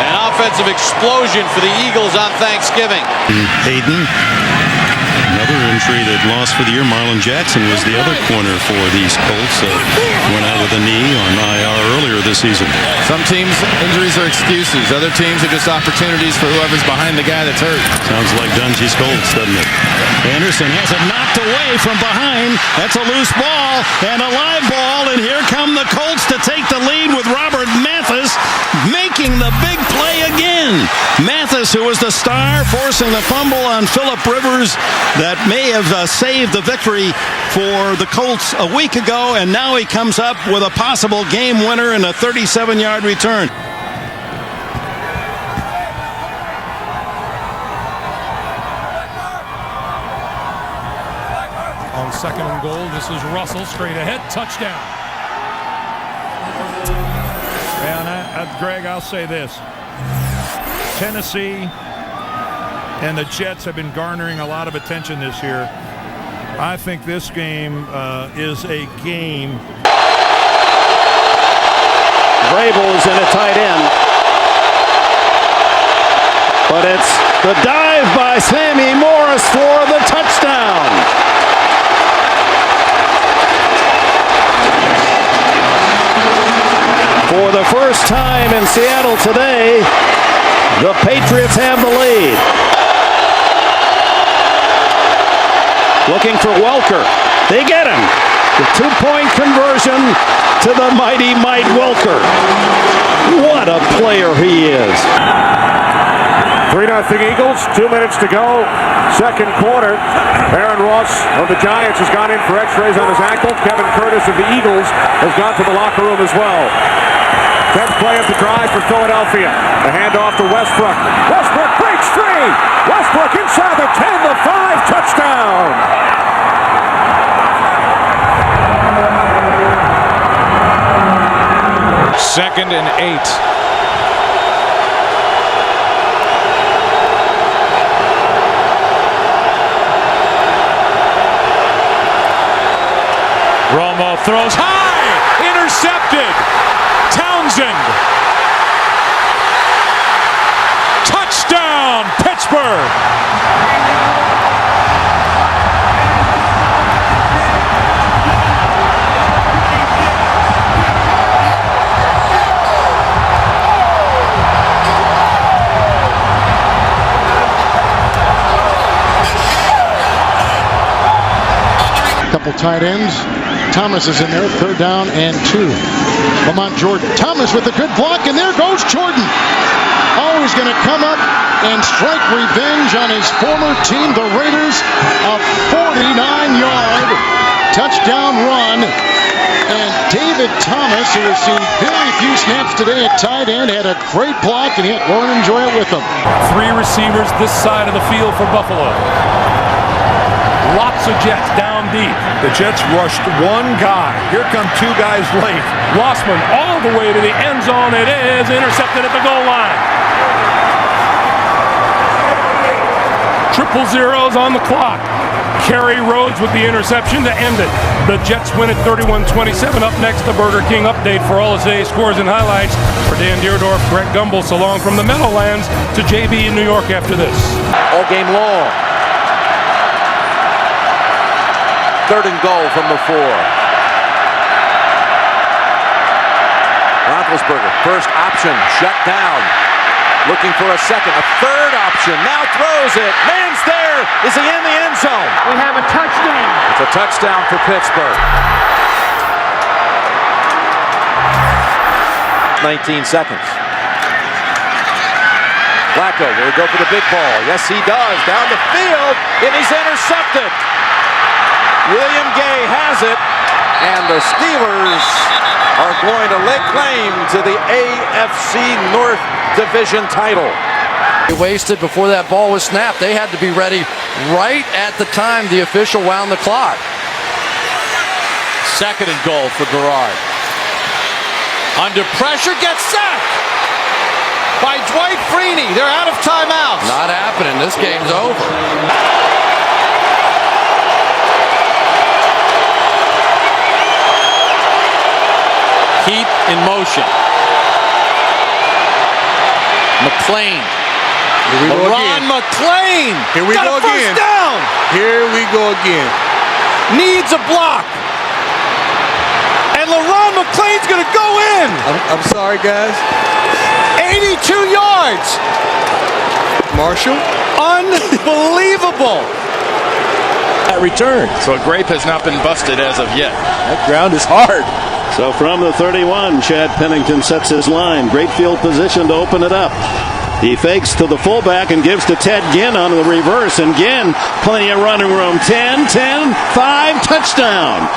An offensive explosion for the Eagles on Thanksgiving. Hayden, another injury that lost for the year. Marlon Jackson was the other corner for these Colts. Went out with a knee on IR earlier this season. Some teams, injuries are excuses. Other teams are just opportunities for whoever's behind the guy that's hurt. Sounds like Dungy's Colts, doesn't it? Anderson has it knocked away from behind. That's a loose ball and a live ball, and here come the Colts to take the lead with Robert Mathis making the big play again. Mathis, who was the star, forcing the fumble on Phillip Rivers that may have saved the victory for the Colts a week ago, and now he comes up with a possible game winner and a 37-yard return. On 2nd and goal, this is Russell straight ahead, touchdown. And Greg, I'll say this. Tennessee and the Jets have been garnering a lot of attention this year. I think this game is a game Vrabel is in a tight end. But it's the dive by Sammy Morris for the touchdown. For the first time in Seattle today, the Patriots have the lead. Looking for Welker. They get him. The two-point conversion to the mighty Mike Welker. What a player he is. 3-0 Eagles, 2 minutes to go. Second quarter. Aaron Ross of the Giants has gone in for x-rays on his ankle. Kevin Curtis of the Eagles has gone to the locker room as well. 10th play of the drive for Philadelphia. The handoff to Westbrook. Westbrook breaks free. Westbrook inside the 10, the 5, touchdown. Second and 8. Romo throws high, intercepted. Townsend. Touchdown, Pittsburgh. Couple tight ends. Thomas is in there, 3rd down and 2. Lamont Jordan. Thomas with a good block, and there goes Jordan. Always going to come up and strike revenge on his former team, the Raiders. A 49-yard touchdown run. And David Thomas, who has seen very few snaps today at tight end, had a great block, and he had Lauren enjoy it with him. 3 receivers this side of the field for Buffalo. Lots of Jets down deep. The Jets rushed one guy. Here come 2 guys late. Lossman all the way to the end zone. It is intercepted at the goal line. 000s on the clock. Kerry Rhodes with the interception to end it. The Jets win at 31-27. Up next, the Burger King update for all of today's scores and highlights. For Dan Deerdorf, Greg Gumbel, so long from the Meadowlands to JB in New York after this. All game long. 3rd and goal from the 4. Roethlisberger, first option, shut down. Looking for a second, a 3rd option, now throws it. Man's there. Is he in the end zone? We have a touchdown. It's a touchdown for Pittsburgh. 19 seconds. Flacco, will he go for the big ball? Yes, he does. Down the field, and he's intercepted. William Gay has it, and the Steelers are going to lay claim to the AFC North Division title. They wasted before that ball was snapped. They had to be ready right at the time the official wound the clock. 2nd and goal for Garrard. Under pressure, gets sacked by Dwight Freeney. They're out of timeouts. Not happening. This game's over. Heat in motion. McClain. Here we go Ron again. McClain. Here we got go a first again. down. Here we go again. Needs a block. And LaRon McClain's going to go in. I'm sorry, guys. 82 yards. Marshall. Unbelievable. That return. So a grape has not been busted as of yet. That ground is hard. So from the 31, Chad Pennington sets his line. Great field position to open it up. He fakes to the fullback and gives to Ted Ginn on the reverse. And Ginn, plenty of running room. 10, 5, touchdown.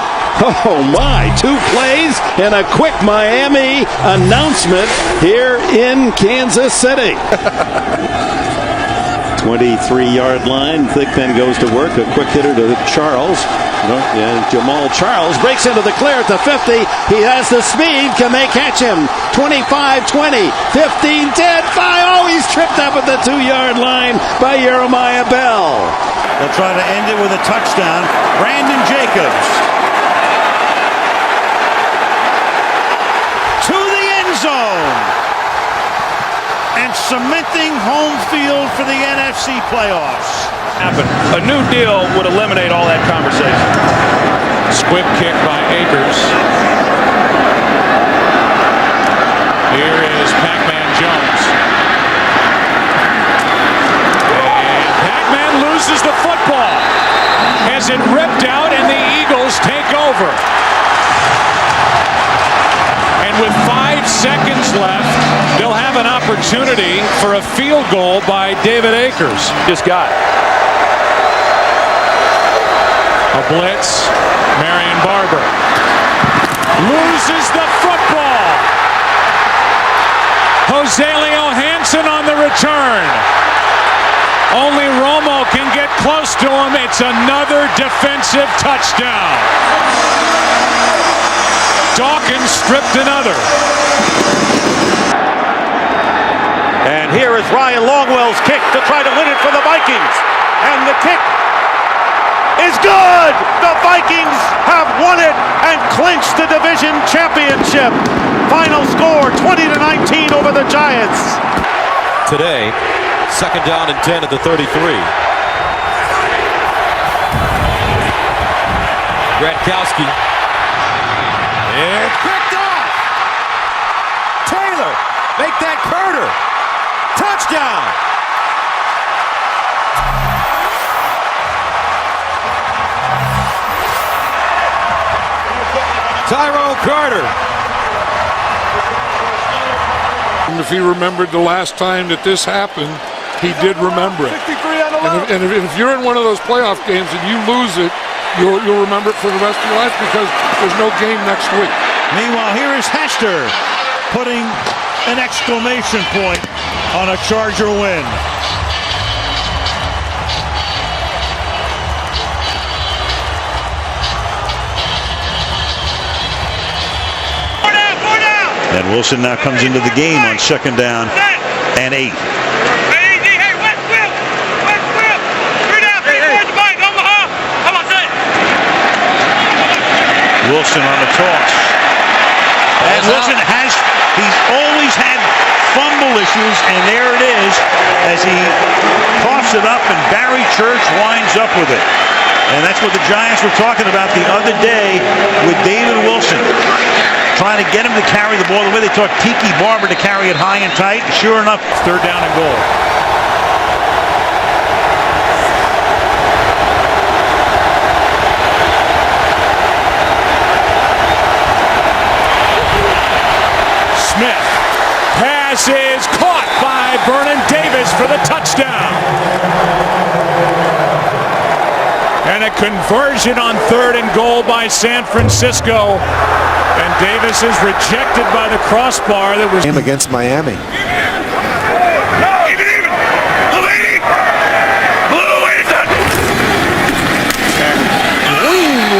Oh my, 2 plays and a quick Miami announcement here in Kansas City. 23-yard line. Thigpen goes to work. A quick hitter to Charles. Jamal Charles breaks into the clear at the 50. He has the speed. Can they catch him? 25, 20, 15, 10, 5. Oh, he's tripped up at the 2-yard line by Jeremiah Bell. They'll try to end it with a touchdown. Brandon Jacobs to the end zone. cementing home field for the NFC playoffs. A new deal would eliminate all that conversation. Squib kick by Akers. Here is Pac-Man Jones. And Pac-Man loses the football. Has it ripped out and the Eagles take over. And with 5 seconds left, they'll have an opportunity for a field goal by David Akers. Just got it. A blitz. Marion Barber loses the football. Jose Leo Hansen on the return. Only Romo can get close to him. It's another defensive touchdown. Dawkins stripped another. And here is Ryan Longwell's kick to try to win it for the Vikings. And the kick is good! The Vikings have won it and clinched the division championship. Final score 20-19 over the Giants. Today, second down and 10 at the 33. Gronkowski. It's picked off. Taylor, make that Carter. Touchdown. Tyrone Carter. And if he remembered the last time that this happened, he did remember it. 63 on the left. And if you're in one of those playoff games and you lose it, you'll remember it for the rest of your life because there's no game next week. Meanwhile, here is Hester putting an exclamation point on a Charger win. And Wilson now comes into the game on second down and 8. Wilson on the toss. And Wilson he's always had fumble issues, and there it is as he coughs it up, and Barry Church winds up with it. And that's what the Giants were talking about the other day with David Wilson. Trying to get him to carry the ball the way they taught Tiki Barber to carry it high and tight. Sure enough, third down and goal. Smith. Pass is caught by Vernon Davis for the touchdown. And a conversion on third and goal by San Francisco. And Davis is rejected by the crossbar that was against Miami.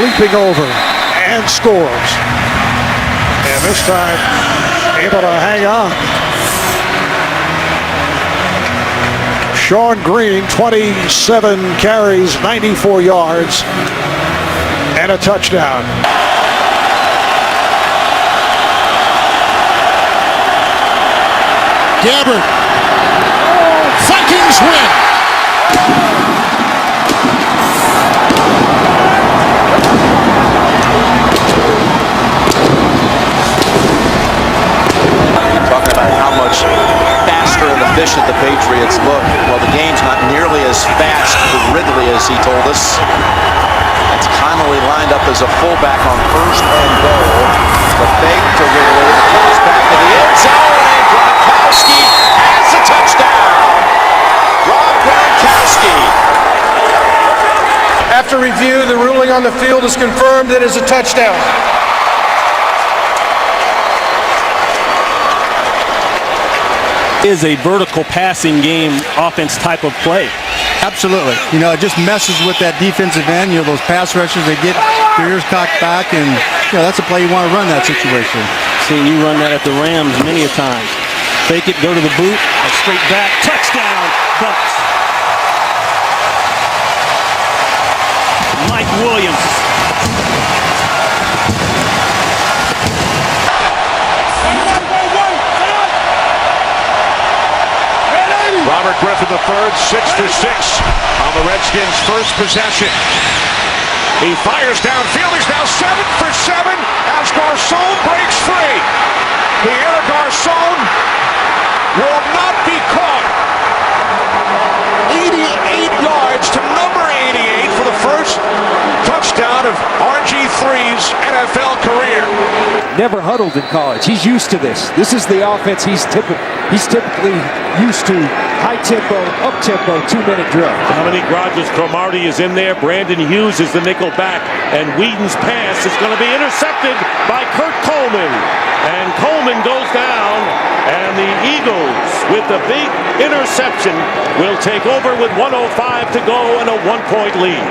Leaping over and scores. And this time able to hang on. Sean Green, 27 carries, 94 yards, and a touchdown. Gabbard. Vikings win. Talking about how much faster and efficient the Patriots look. Well, the game's not nearly as fast for Ridley as he told us. It's Connolly lined up as a fullback on first and goal. The fake to Ridley. The pass back to the end zone. And Gronkowski has the touchdown. Rob Gronkowski. After review, the ruling on the field is confirmed. It is a touchdown. Is a vertical passing game offense type of play. Absolutely. You know, it just messes with that defensive end. You know, those pass rushers, they get their ears cocked back, and, you know, that's a play you want to run that situation. Seeing you run that at the Rams many a times. Fake it, go to the boot, straight back, touchdown, Bucks. Mike Williams. the third, 6-6 on the Redskins' first possession. He fires downfield. He's now 7 for 7 as Garcon breaks free. Pierre Garcon will not be caught. 88 yards to number 88 for the first touchdown of RG3's NFL career. Never huddled in college. He's used to this. This is the offense he's typically used to. High tempo, up tempo, 2-minute drill. Dominique Rodgers-Cromartie is in there. Brandon Hughes is the nickel back. And Whedon's pass is going to be intercepted by Kurt Coleman. And Coleman goes down. And the Eagles, with the big interception, will take over with 1:05 to go and a 1-point lead.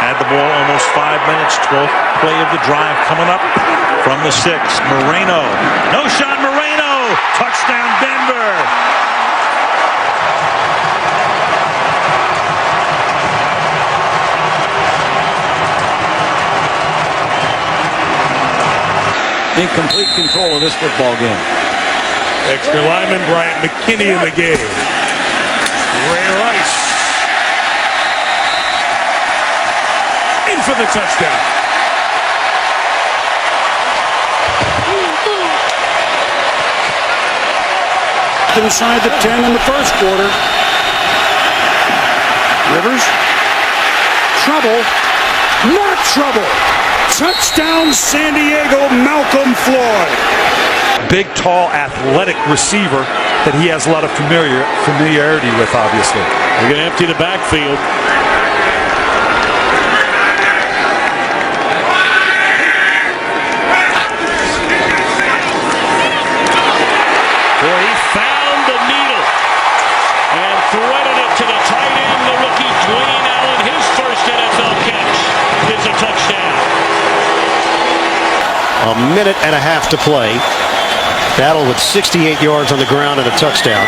Had the ball almost 5 minutes. 12th play of the drive coming up from the 6. Moreno. No shot, Moreno. Touchdown, Denver. In complete control of this football game. Extra lineman Bryant McKinney in the game. Ray Rice in for the touchdown. Inside the 10 in the first quarter. Rivers. Trouble. Not trouble. Touchdown, San Diego, Malcolm Floyd. Big, tall, athletic receiver that he has a lot of familiarity with, obviously. They're going to empty the backfield. Boy, he found the needle and threaded it to the tight end, the rookie Dwayne Allen. His first NFL catch is a touchdown. A minute and a half to play. Battle with 68 yards on the ground and a touchdown.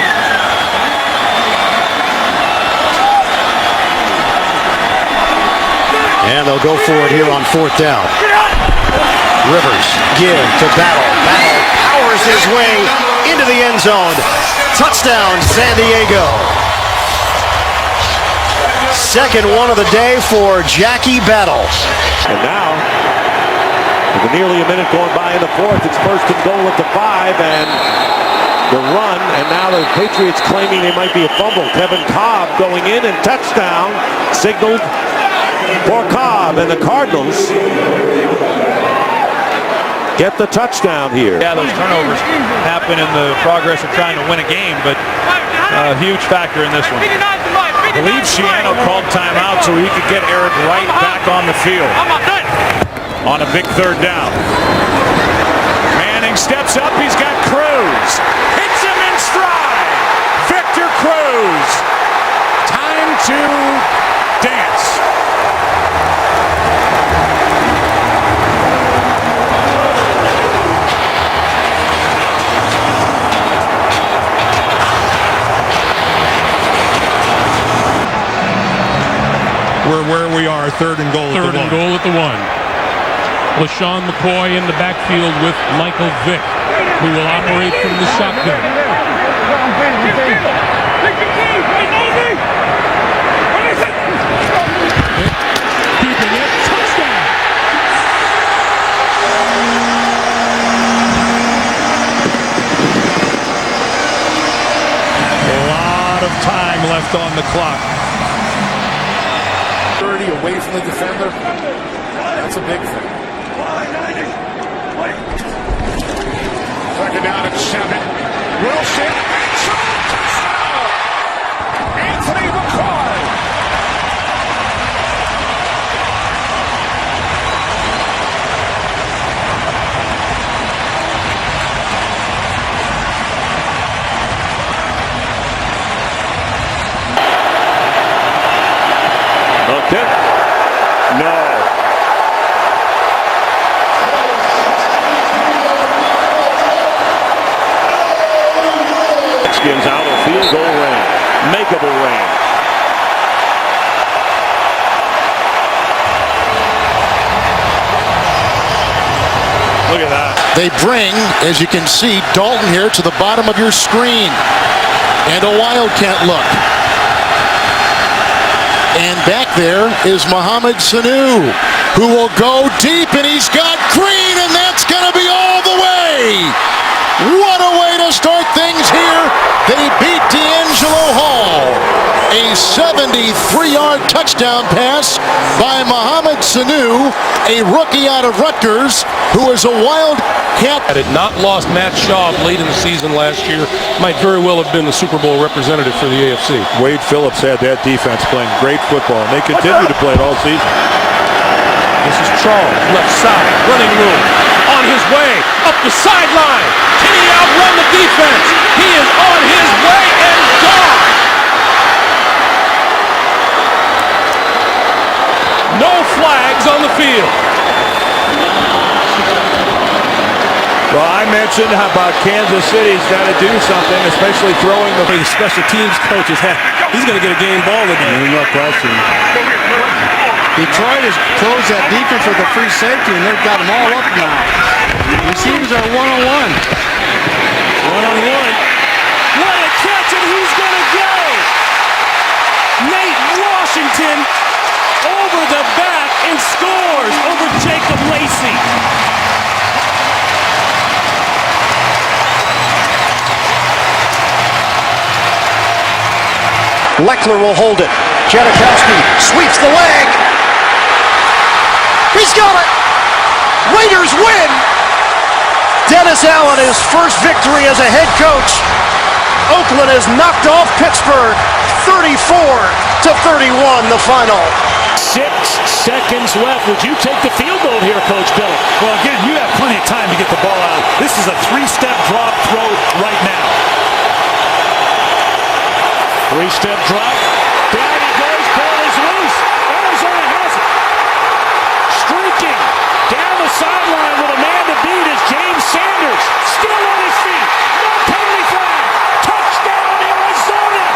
And they'll go for it here on 4th down. Rivers give to Battle. Battle powers his way into the end zone. Touchdown, San Diego. Second one of the day for Jackie Battle. And now, with nearly a minute going by in the fourth, it's 1st and goal at the 5, and the run, and now the Patriots claiming they might be a fumble. Kevin Cobb going in and touchdown, signaled for Cobb, and the Cardinals get the touchdown here. Yeah, those turnovers happen in the progress of trying to win a game, but a huge factor in this one. I believe Shiano called timeout so he could get Eric Wright back on the field on a big 3rd down. Manning steps up. He's got Cruz. Hits him in stride. Victor Cruz. Time to dance. We're where we are, 3rd and goal. 3rd and goal at the 1. LaShawn McCoy in the backfield with Michael Vick, who will operate from the shotgun. Keeping it, touchdown! A lot of time left on the clock. 30 away from the defender. That's a big thing. 2nd down and 7. Wilson. Touchdown! Anthony McCoy. Okay. No. Redskins out of field goal range. Makeable range. Look at that. They bring, as you can see, Dalton here to the bottom of your screen. And a wildcat look. And back there is Mohamed Sanu, who will go deep, and he's got Green, and that's going to be all the way. What a way to start things here. They beat D'Angelo Hall. A 73-yard touchdown pass by Mohamed Sanu, a rookie out of Rutgers, who is a wildcat. Had it not lost Matt Schaub late in the season last year, might very well have been the Super Bowl representative for the AFC. Wade Phillips had that defense playing great football, and they continue to play it all season. This is Charles, left side, running room, on his way, up the sideline. Can he outrun the defense? He is on his way and gone. No flags on the field. Well, I mentioned how about Kansas City's got to do something, especially throwing the special teams coaches. He's going to get a game ball today. No question. Detroit has closed that defense with a free safety, and they've got them all up now. Receivers are one-on-one. One-on-one. What a catch, and he's going to go! Nate Washington over the back and scores over Jacob Lacey. Leckler will hold it. Janikowski sweeps the leg. He's got it. Raiders win. Dennis Allen, his first victory as a head coach. Oakland has knocked off Pittsburgh 34-31 the final. 6 seconds left. Would you take the field goal here, Coach Bill? Well, again, you have plenty of time to get the ball out. This is a 3-step drop throw right now. 3-step drop. Down he goes. Ball is loose. Arizona has it. Streaking down the sideline with a man to beat is James Sanders. Still on his feet. No penalty flag. Touchdown, Arizona.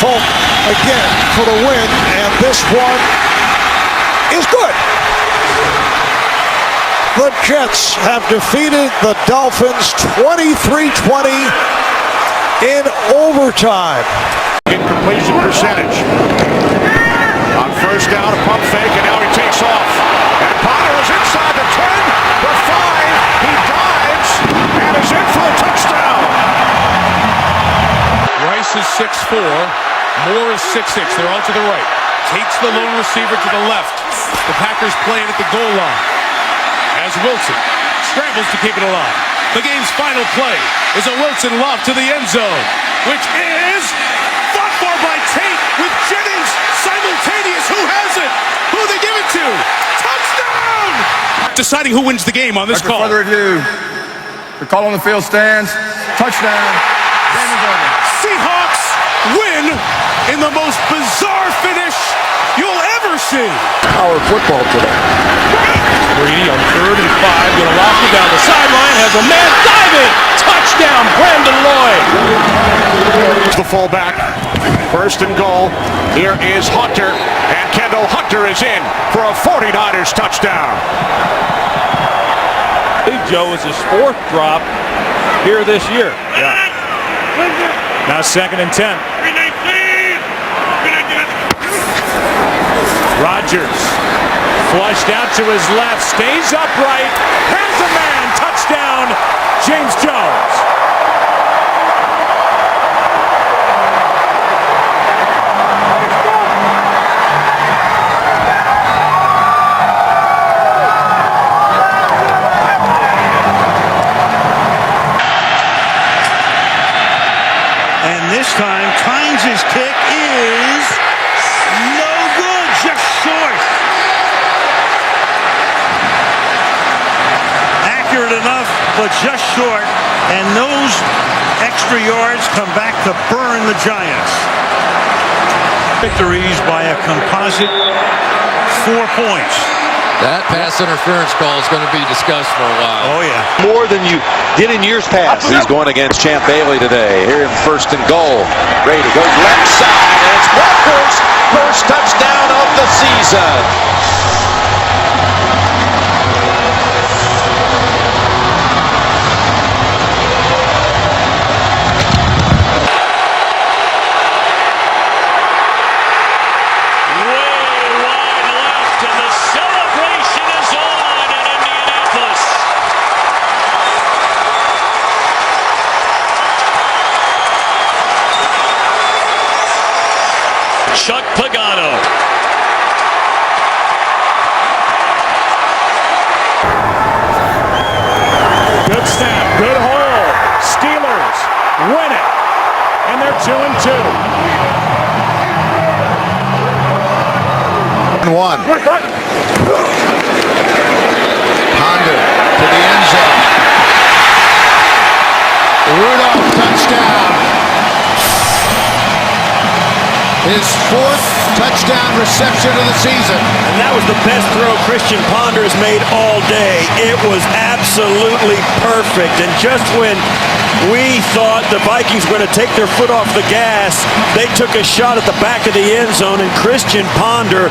Folk again for the win, and this one is good. The Jets have defeated the Dolphins 23-20 in overtime. Incompletion percentage. On first down, a pump fake, and now he takes off. And Potter is inside the 10, the 5. He dives and is in for a touchdown. Rice is 6'4". Moore is 6'6". They're on to the right. Takes the lone receiver to the left. The Packers playing at the goal line. As Wilson scrambles to keep it alive. The game's final play is a Wilson lob to the end zone, which is fought for by Tate with Jennings simultaneous. Who has it? Who they give it to? Touchdown! Deciding who wins the game on this call. Further review. The call on the field stands. Touchdown. Game is over. Seahawks win in the most bizarre finish you'll ever see. Power football today. Brady on 3rd and 5, gonna lock it down the sideline, has a man diving. Touchdown, Brandon Lloyd. The fullback, 1st and goal. Here is Hunter, and Kendall Hunter is in for a 49ers touchdown. Big Joe is his 4th drop here this year. Yeah. Now 2nd and 10. Rodgers flushed out to his left, stays upright, has a man, touchdown, James Jones. And this time, Kynes' kick is no good, just short. Accurate enough, but just short. And those extra yards come back to burn the Giants. Victories by a composite 4 points. That pass interference call is going to be discussed for a while. Oh, yeah. More than you did in years past. He's going against Champ Bailey today. Here in 1st and goal. Brady goes left side, and it's Walker's first touchdown of the season. Chuck Pagano. Good snap, good hold. Steelers win it, and they're 2-2. 1. Ponder to the end zone. Rudolph touchdown. His 4th touchdown reception of the season. And that was the best throw Christian Ponder has made all day. It was absolutely perfect. And just when we thought the Vikings were going to take their foot off the gas, they took a shot at the back of the end zone, and Christian Ponder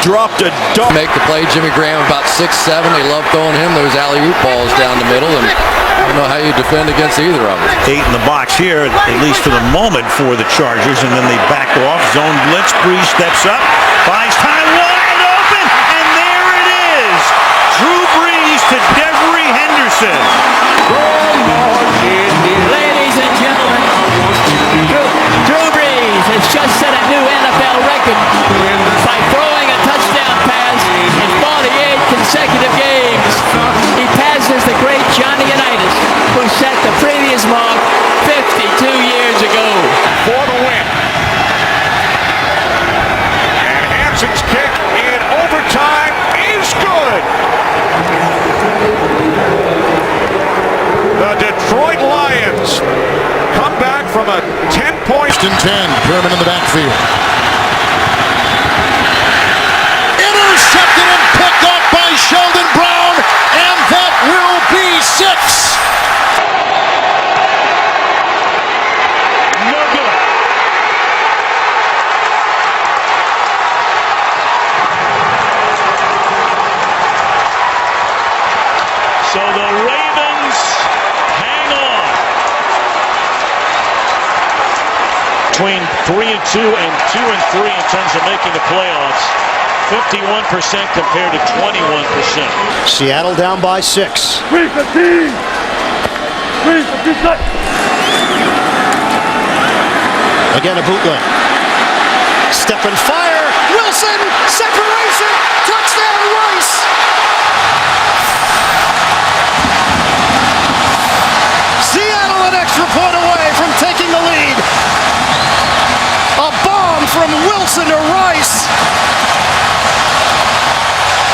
dropped a dart. Make the play, Jimmy Graham about 6'7". They love throwing him those alley-oop balls down the middle, and I don't know how you defend against either of them. 8 in the box here, at least for the moment, for the Chargers, and then they back off. Zone blitz. Breeze steps up, buys time, wide open, and there it is. Drew Brees to Devery Henderson. Ladies and gentlemen, Drew Brees has just set a new NFL record by throwing a touchdown pass in 48 consecutive games. He passes the great Johnny Unitas, who set the previous mark 52 years ago. For the win. And Hanson's kick in overtime is good. The Detroit Lions come back from a 10-point. 10, German in the backfield. Intercepted and picked up by Sheldon Brown, and that will be 6. No good. So the Ravens hang on. Between 3-2 and 2-3 in terms of making the playoffs. 51% compared to 21%. Seattle down by 6. Again, a bootleg. Step and fire. Wilson, separation, touchdown, Rice. Seattle an extra point away from taking the lead. A bomb from Wilson to Rice.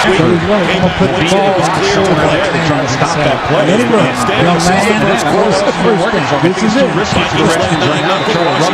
So he's really going to put the ball on someone else to try to stop that play. Young man, that was the first thing. This is it.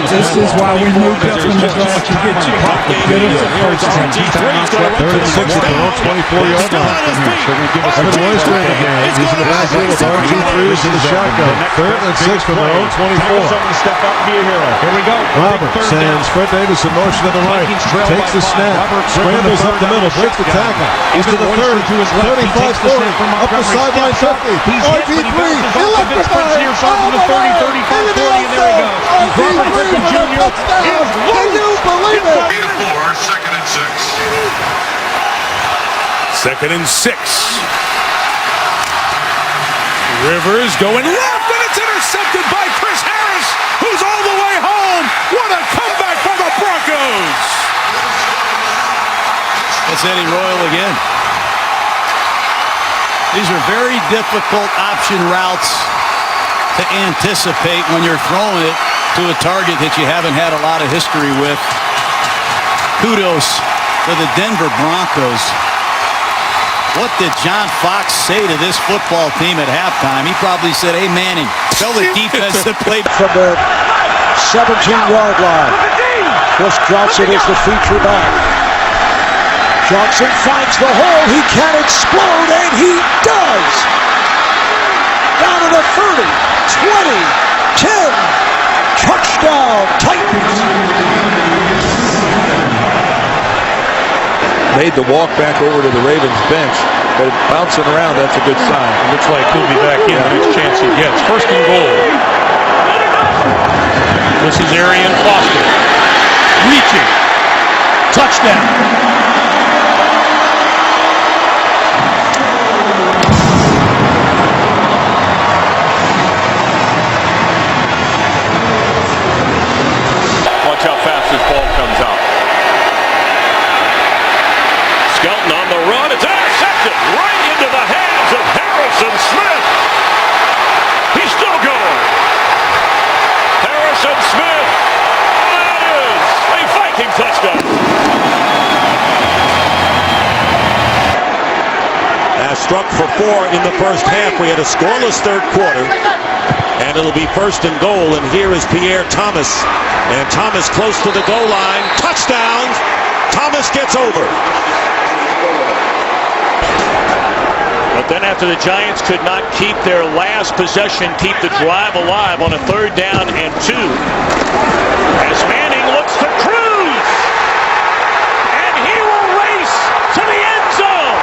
This is why we moved up in the draft to get you. Get us the first time. 3rd and 6 at their own 24-yard line. They're going to give us a choice right here. He's in the backfield with RG3s in the shotgun. 3rd and 6 from their own 24. Step up, be a hero. Here we go. Robert sends Fred Davis in motion to the right. Takes the snap. Scrambles up the middle. Breaks the tackle. He's to the 30, 35-40, up the sideline 50. RG3, electrifying. On the 30, 35-40, and there he goes. Robert Griffin Jr. Can you believe it? 2nd and 6. 2nd and 6. Rivers going left, and it's intercepted by Chris Harris, who's all the way home. What a comeback for the Broncos. That's Eddie Royal again. These are very difficult option routes to anticipate when you're throwing it to a target that you haven't had a lot of history with. Kudos to the Denver Broncos. What did John Fox say to this football team at halftime? He probably said, "Hey, Manning, tell the defense to play from the 17-yard line." Chris Johnson is the feature back. Johnson finds the hole. He can explode, and he does. Down to the 30, 20, 10. Touchdown, Titans. Made the walk back over to the Ravens bench, but bouncing around, that's a good sign. It looks like he'll be back in the next chance he gets. First and goal. This is Arian Foster. Reaching. Touchdown. Watch how fast this ball comes out. Skelton on the run. It's intercepted right into the hands of Harrison Smith. He's still going. Harrison Smith. That is a Viking touchdown. Struck for 4 in the first half. We had a scoreless third quarter, and it'll be first and goal. And here is Pierre Thomas, and Thomas close to the goal line. Touchdown! Thomas gets over. But then after the Giants could not keep their last possession, keep the drive alive on a 3rd down and 2, as Manning looks to cruise, and he will race to the end zone.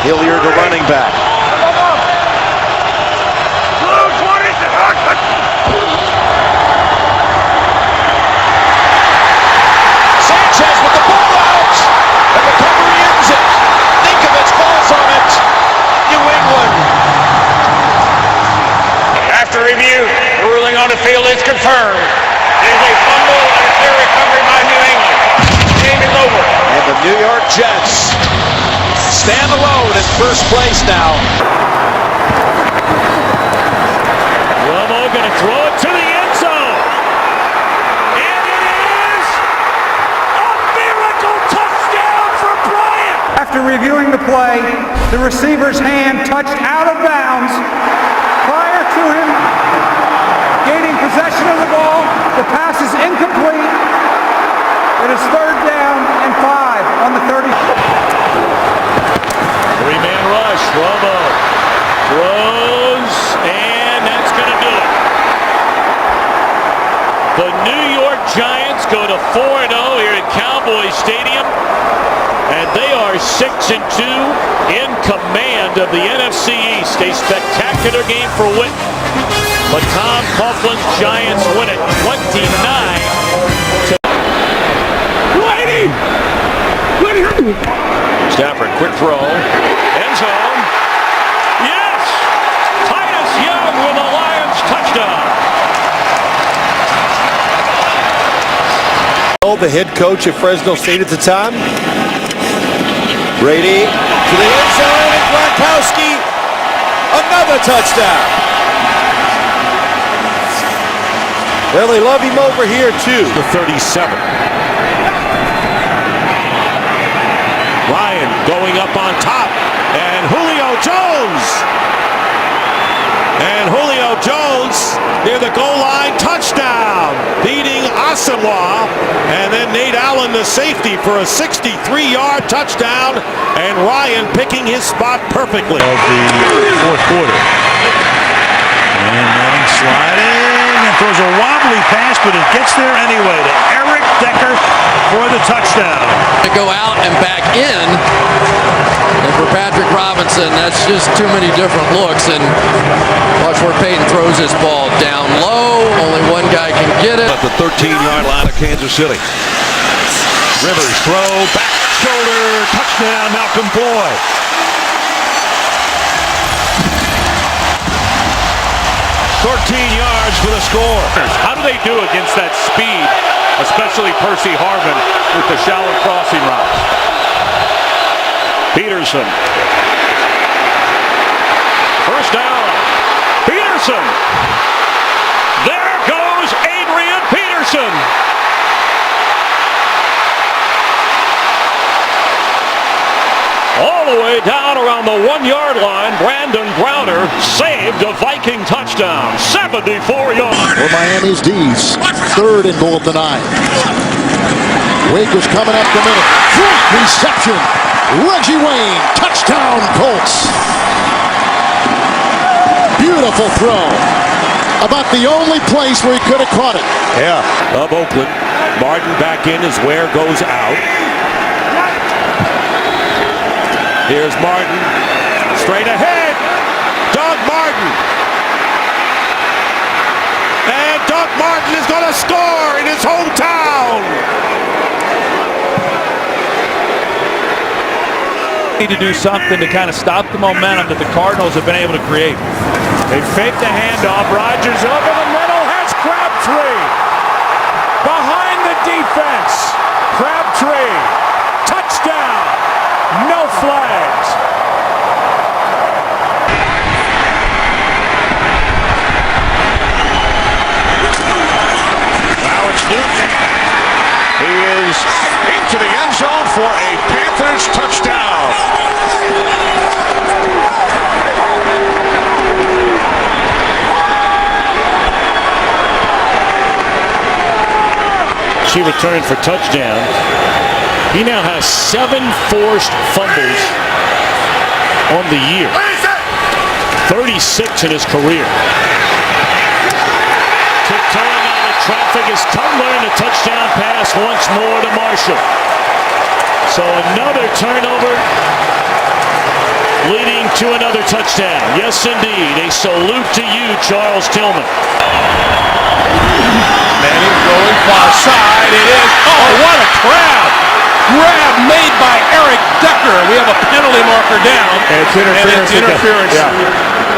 Hilliard, the running back. Sanchez with the ball out, and recovery ends it. Ninkovich falls on it. New England. After review, the ruling on the field is confirmed. It is a fumble and a clear recovery by New England. Game is over. And the New York Jets stand alone in first place now. Romo going to throw it to the end zone. And it is a miracle touchdown for Bryant. After reviewing the play, the receiver's hand touched out of bounds. Prior to him gaining possession of the ball, the pass is incomplete. It is 3rd down and 5 on the 30. 3-man rush. Romo throws, and that's going to do it. The New York Giants go to 4-0 here at Cowboy Stadium, and they are 6-2 in command of the NFC East. A spectacular game for Witten, but Tom Coughlin's Giants win it 29-. Stafford, quick throw, end zone. Yes! Titus Young with a Lions touchdown. The head coach at Fresno State at the time. Brady to the end zone, and Gronkowski, another touchdown. Well, they love him over here too. The 37. Ryan going up on top, and Julio Jones. And Julio Jones near the goal line, touchdown, beating Asamoah. And then Nate Allen, the safety, for a 63-yard touchdown, and Ryan picking his spot perfectly. Of the fourth quarter. And Manning sliding and throws a wobbly pass, but it gets there anyway to Eric Decker for the touchdown. To go out and back in, and for Patrick Robinson, that's just too many different looks. And watch where Peyton throws his ball down low. Only one guy can get it. At the 13-yard line of Kansas City. Rivers throw, back shoulder, touchdown, Malcolm Floyd. 13 yards for the score. How do they do against that speed, especially Percy Harvin with the shallow crossing routes? Peterson. First down. Peterson. There goes Adrian Peterson. all the way down around the 1-yard line. Brandon Browner saved a Viking touchdown. 74 yards. For Miami's D's. 3rd and goal at the 9. Wake is coming up the middle. Great reception. Reggie Wayne. Touchdown, Colts. Beautiful throw. About the only place where he could have caught it. Yeah. Of Oakland. Martin back in as Ware goes out. Here's Martin. Straight ahead. Doug Martin. And Doug Martin is going to score in his hometown. Need to do something to kind of stop the momentum that the Cardinals have been able to create. They fake the handoff. Rodgers over the middle. Has Crabtree. Behind the defense. Crabtree. Touchdown. No flags. Now it's Newton. He is into the end zone for a Panthers touchdown. She returned for touchdown. He now has 7 forced fumbles on the year. 36 in his career. Tiptoeing out of traffic is Cutler, and a touchdown pass once more to Marshall. So another turnover leading to another touchdown. Yes, indeed. A salute to you, Charles Tillman. Manning going far side. It is. Oh, what a grab! Grab made by Eric Decker. We have a penalty marker down. And it's interference.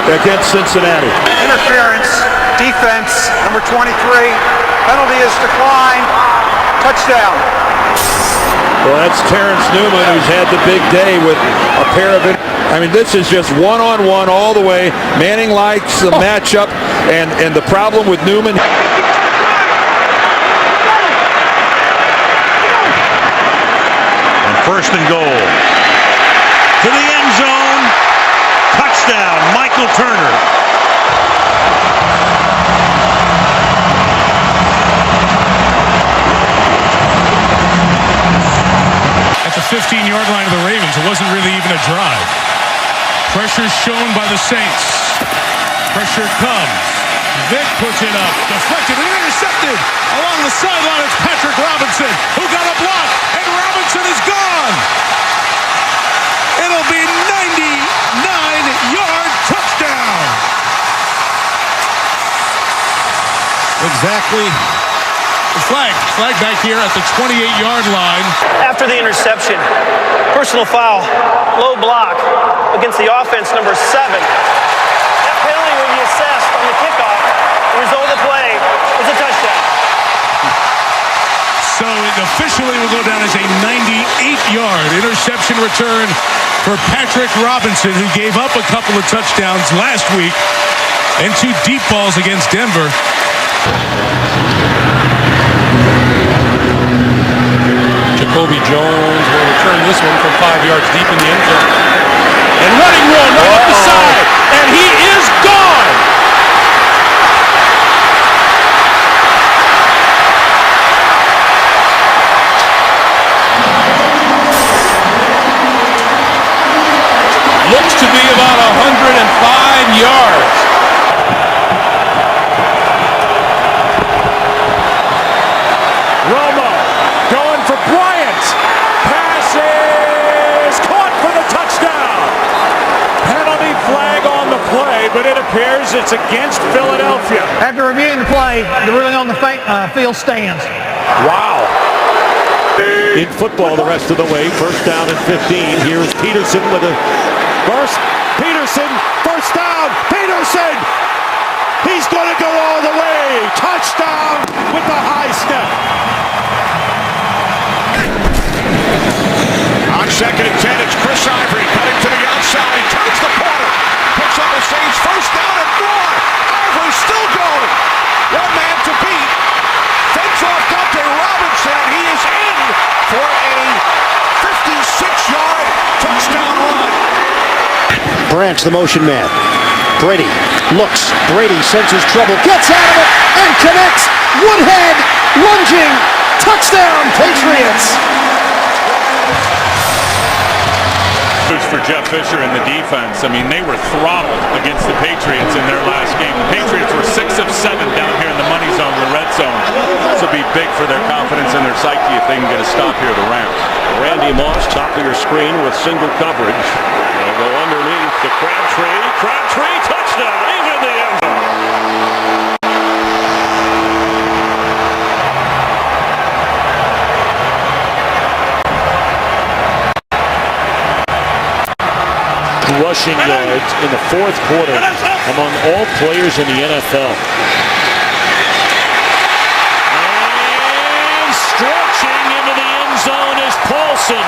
Against Cincinnati. Interference, defense, number 23. Penalty is declined. Touchdown. Well, that's Terrence Newman, who's had the big day with a pair of it. I mean, this is just one-on-one all the way. Manning likes the matchup, and the problem with Newman. First and goal. To the end zone. Touchdown, Michael Turner. At the 15-yard line of the Ravens, it wasn't really even a drive. Pressure shown by the Saints. Pressure comes. Vic puts it up. Deflected and intercepted. Along the sideline, it's Patrick Robinson, who got a block, and Robinson is gone. It'll be 99-yard touchdown. Exactly. Flag back here at the 28-yard line. After the interception, personal foul, low block against the offense, number 7. That penalty will be assessed on the kickoff. The result of the play is a touchdown. So it officially will go down as a 98-yard interception return for Patrick Robinson, who gave up a couple of touchdowns last week and 2 deep balls against Denver. Jacoby Jones will return this one from 5 yards deep in the end zone. And running one right up the side. And he is gone. Looks to be about 105 yards. Romo going for Bryant. Pass is caught for the touchdown. Penalty flag on the play, but it appears it's against Philadelphia. After reviewing the play, the ruling on the field stands. Wow. In football the rest of the way. First down and 15. Here is Peterson with a burst. Peterson, first down. Peterson. He's going to go all the way. Touchdown with the high step. On 2nd and 10, it's Chris Ivory cutting to the outside. He turns the corner. Picks up the Saints. First down and more. Ivory still going. One man to beat. Fakes off Dante Robinson. He is in for a 56-yard touchdown Branch, the motion man. Brady looks. Brady senses trouble. Gets out of it and connects. Woodhead lunging. Touchdown, Patriots. For Jeff Fisher and the defense, I mean, they were throttled against the Patriots in their last game. The Patriots were 6 of 7 down here in the money zone, the red zone. This will be big for their confidence and their psyche if they can get a stop here at the Rams. Randy Moss, top of your screen with single coverage. They'll go underneath to Crabtree. Crabtree, touchdown, he's in the end zone. Rushing yards in the fourth quarter among all players in the NFL. And stretching into the end zone is Paulson.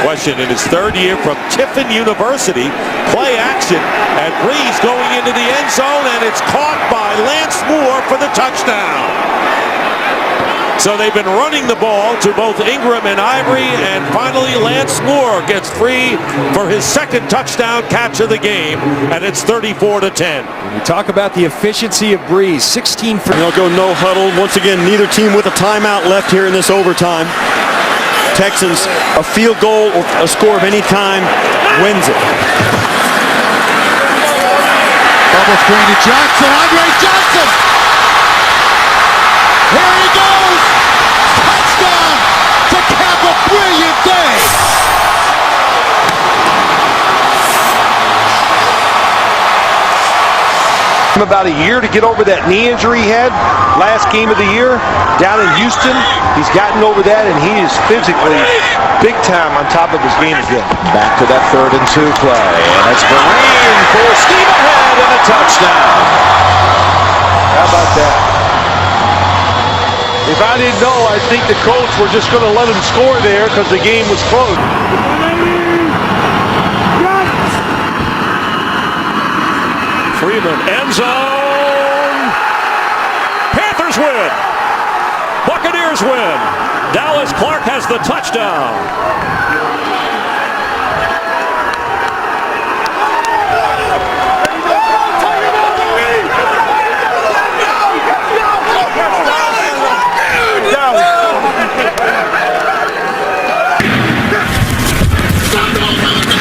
Question in his third year from Tiffin University. Play action, and Breeze going into the end zone, and it's caught by Lance Moore for the touchdown. So they've been running the ball to both Ingram and Ivory, and finally Lance Moore gets free for his second touchdown catch of the game, and it's 34-10. We talk about the efficiency of Breeze, 16 for... They'll go no huddle. Once again, neither team with a timeout left here in this overtime. Texans, a field goal or a score of any kind wins it. Double screen to Johnson. Andre Johnson. Here he goes. Touchdown to cap a brilliant day. About a year to get over that knee injury he had last game of the year down in Houston. He's gotten over that, and he is physically big time on top of his game again. Back to that 3rd and 2 play, and it's Vereen for Steve ahead and a touchdown. How about that? If I didn't know, I think the Colts were just going to let him score there because the game was close. Freeman, end zone. Panthers win. Buccaneers win. Dallas Clark has the touchdown.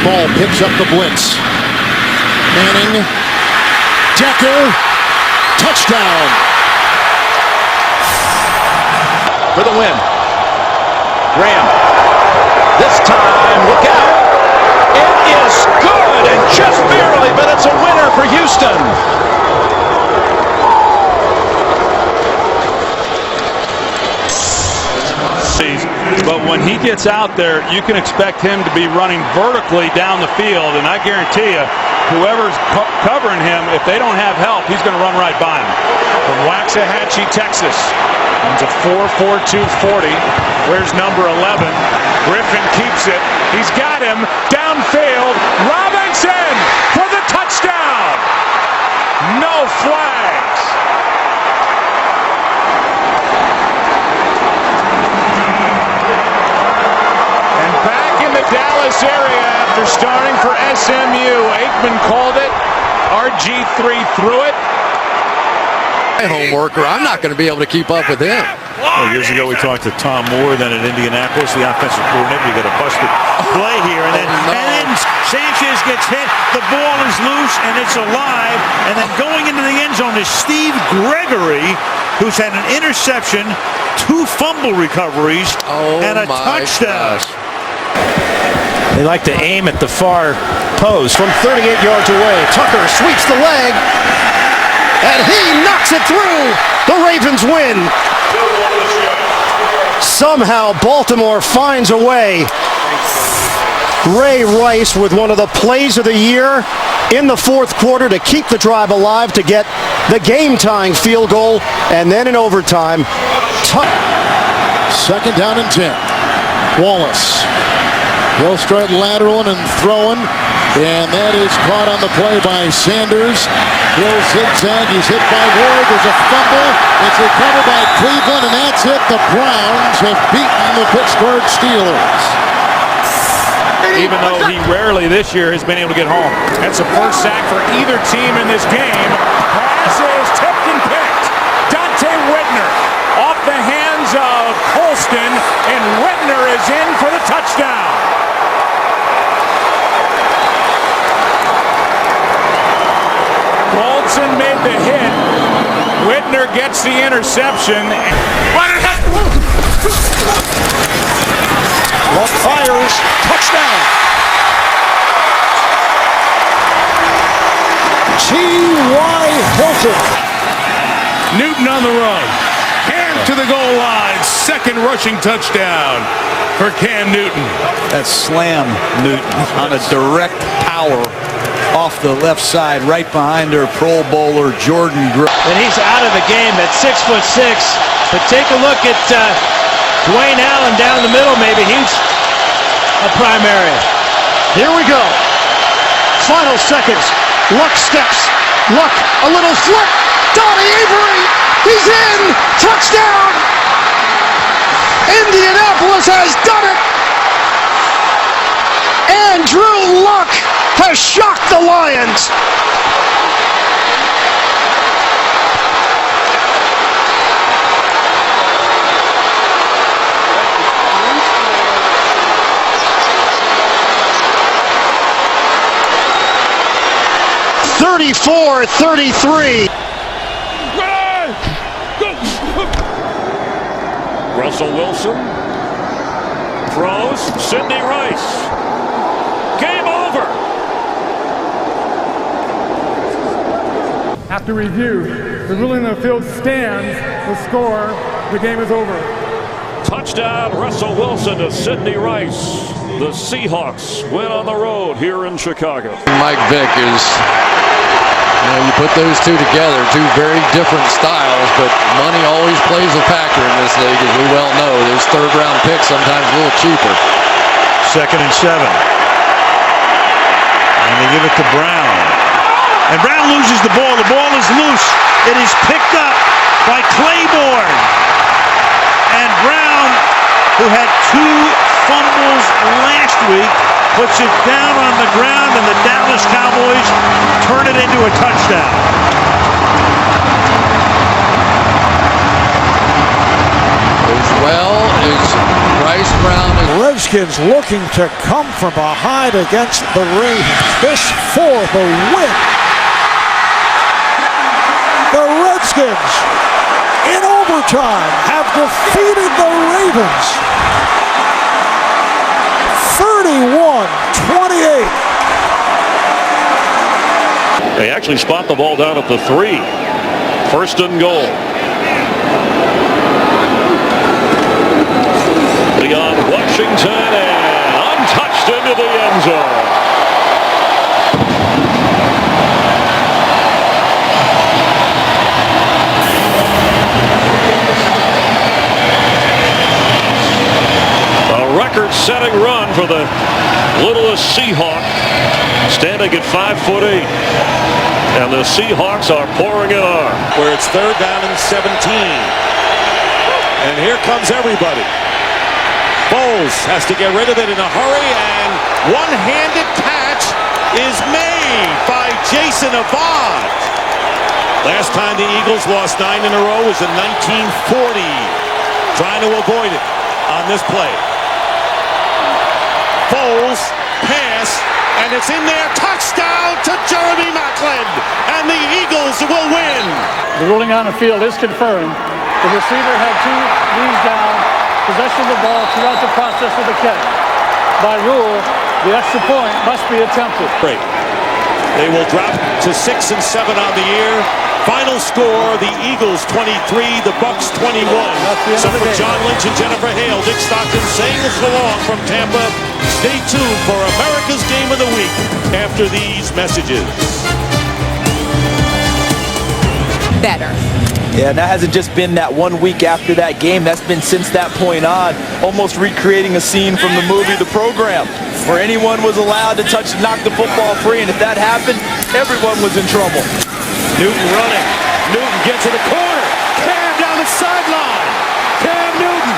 Ball picks up the blitz. Manning. Decker, touchdown. For the win. Graham. This time, look out. It is good, and just barely, but it's a winner for Houston. But when he gets out there, you can expect him to be running vertically down the field, and I guarantee you, whoever's covering him, if they don't have help, he's going to run right by him. From Waxahachie, Texas, into 4.42 40. Where's number 11? Griffin keeps it. He's got him downfield. Robinson for the touchdown. No flags. And back in the Dallas area after starting for SMU. Aikman called it. RG3 threw it. Homework, or I'm not going to be able to keep up with him. Well, years ago, we talked to Tom Moore, then at Indianapolis, the offensive coordinator. We got a busted play here, and then Sanchez gets hit. The ball is loose, and it's alive. And then going into the end zone is Steve Gregory, who's had an interception, 2 fumble recoveries, and a touchdown. Gosh. They like to aim at the far post. From 38 yards away, Tucker sweeps the leg, and he knocks it through. The Ravens win. Somehow Baltimore finds a way. Ray Rice with one of the plays of the year in the fourth quarter to keep the drive alive, to get the game-tying field goal, and then in overtime. Second down and 10. Wallace. He'll start lateraling and throwing, and that is caught on the play by Sanders. He'll zigzag. He's hit by Ward. There's a fumble. It's recovered by Cleveland, and that's it. The Browns have beaten the Pittsburgh Steelers. even though he rarely this year has been able to get home. That's a first sack for either team in this game. Pass is tipped and picked. Dante Whitner off the hands of Colston, and Whitner is in for the touchdown. Colson made the hit. Whitner gets the interception. Luck fires. Touchdown. T.Y. Hilton. Newton on the run. Hand to the goal line. Second rushing touchdown for Cam Newton. That slam Newton on a direct power off the left side, right behind their Pro Bowler Jordan Gross. And he's out of the game at 6'6". But take a look at Dwayne Allen down the middle. Maybe he's a primary. Here we go. Final seconds. Luck steps. Luck, a little flip. Donnie Avery. He's in. Touchdown. Indianapolis has done it. Andrew Luck has shocked the Lions. (34-33). Russell Wilson throws. Sidney Rice. Game over. After review, the ruling of the field stands. The score, the game is over. Touchdown, Russell Wilson to Sidney Rice. The Seahawks win on the road here in Chicago. Mike Vick is, you put those two together, two very different styles, but money always plays a factor in this league, as we well know. Those third-round picks sometimes a little cheaper. 2nd and 7. And they give it to Brown. And Brown loses the ball. The ball is loose. It is picked up by Claiborne. And Brown, who had 2 fumbles last week, puts it down on the ground, and the Dallas Cowboys turn it into a touchdown. As well as Bryce Brown. Redskins looking to come from behind against the Ravens. This for the win. The Redskins, in overtime, have defeated the Ravens. 31-28. They actually spot the ball down at the 3. 1st and goal. Leon Washington and untouched into the end zone. A record-setting run for the littlest Seahawk, standing at 5'8". And the Seahawks are pouring it on. Where it's 3rd down and 17. And here comes everybody. Bowles has to get rid of it in a hurry, and one-handed catch is made by Jason Abad. Last time the Eagles lost 9 in a row was in 1940. Trying to avoid it on this play. Bowles, pass, and it's in there. Touchdown to Jeremy Maclin, and the Eagles will win. The ruling on the field is confirmed. The receiver had 2 knees down, possession of the ball throughout the process of the catch. By rule, the extra point must be attempted. Great. They will drop to 6 and 7 on the year. Final score, the Eagles 23, the Bucks 21. So for John Lynch and Jennifer Hale, Dick Stockton saying so long from Tampa. Stay tuned for America's Game of the Week after these messages. Better. Yeah, and that hasn't just been that 1 week after that game. That's been since that point on, almost recreating a scene from the movie The Program, where anyone was allowed to touch and knock the football free, and if that happened, everyone was in trouble. Newton running. Newton gets to the corner. Cam down the sideline. Cam Newton.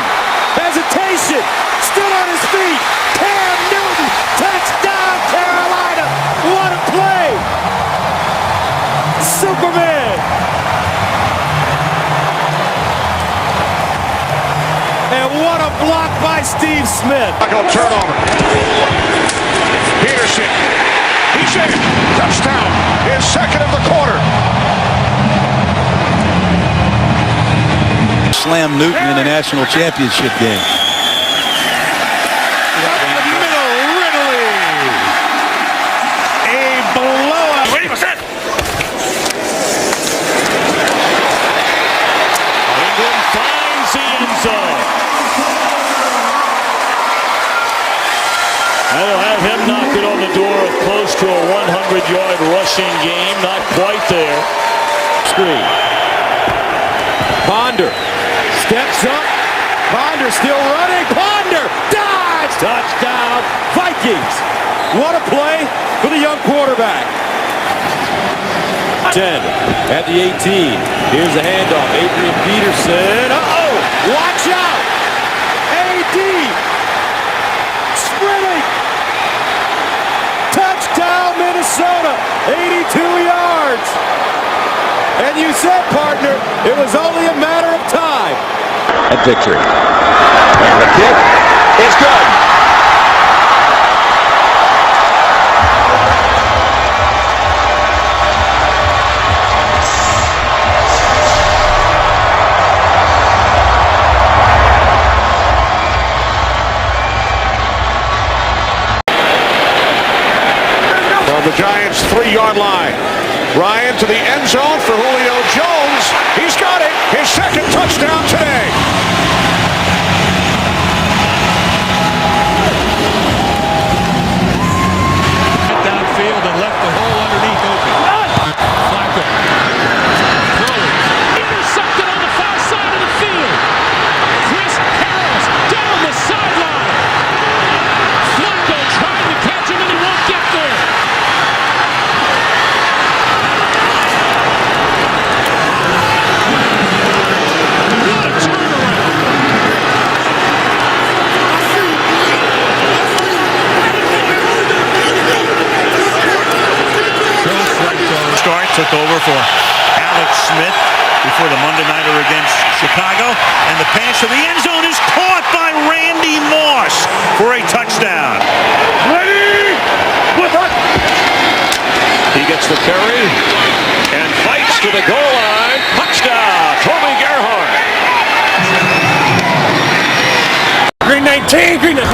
Hesitation. Still on his feet. Cam Newton. blocked by Steve Smith. Turnover. Peterson. He's in. Touchdown. His second of the quarter. Slam Newton in a national championship game. That'll have him knocking on the door of close to a 100-yard rushing game. Not quite there. Screen. Ponder steps up. Ponder still running. Ponder dives. Touchdown, Vikings. What a play for the young quarterback. 10 at the 18. Here's the handoff. Adrian Peterson. Uh-oh. Watch out. AD. Sprinting. Touchdown, Minnesota. 82 yards. And you said, partner, it was only a matter of time. A victory. And the kick is good. The Giants' 3-yard line. Ryan to the end zone for Julio Jones. He's got it. His second touchdown today. Downfield and left the hole underneath open. Flacco. Throwing. Intercepted on the far side of the field. Chris Harris down the sideline. Flacco trying to catch him and he won't get there. Took over for Alex Smith before the Monday nighter against Chicago. And the pass to the end zone is caught by Randy Moss for a touchdown. Ready? He gets the carry and fights to the goal line. Touchdown, Toby Gerhardt. Green 19, Green 19.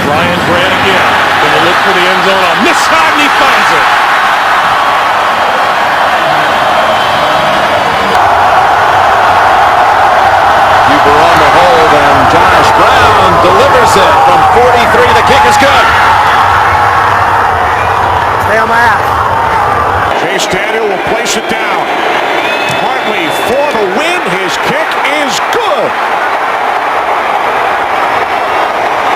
Ryan Grant again. Gonna look for the end zone on this side and he finds it. On the hold, and Josh Brown delivers it from 43. The kick is good. Stay on my ass. Chase Daniel will place it down. Hartley for the win. His kick is good.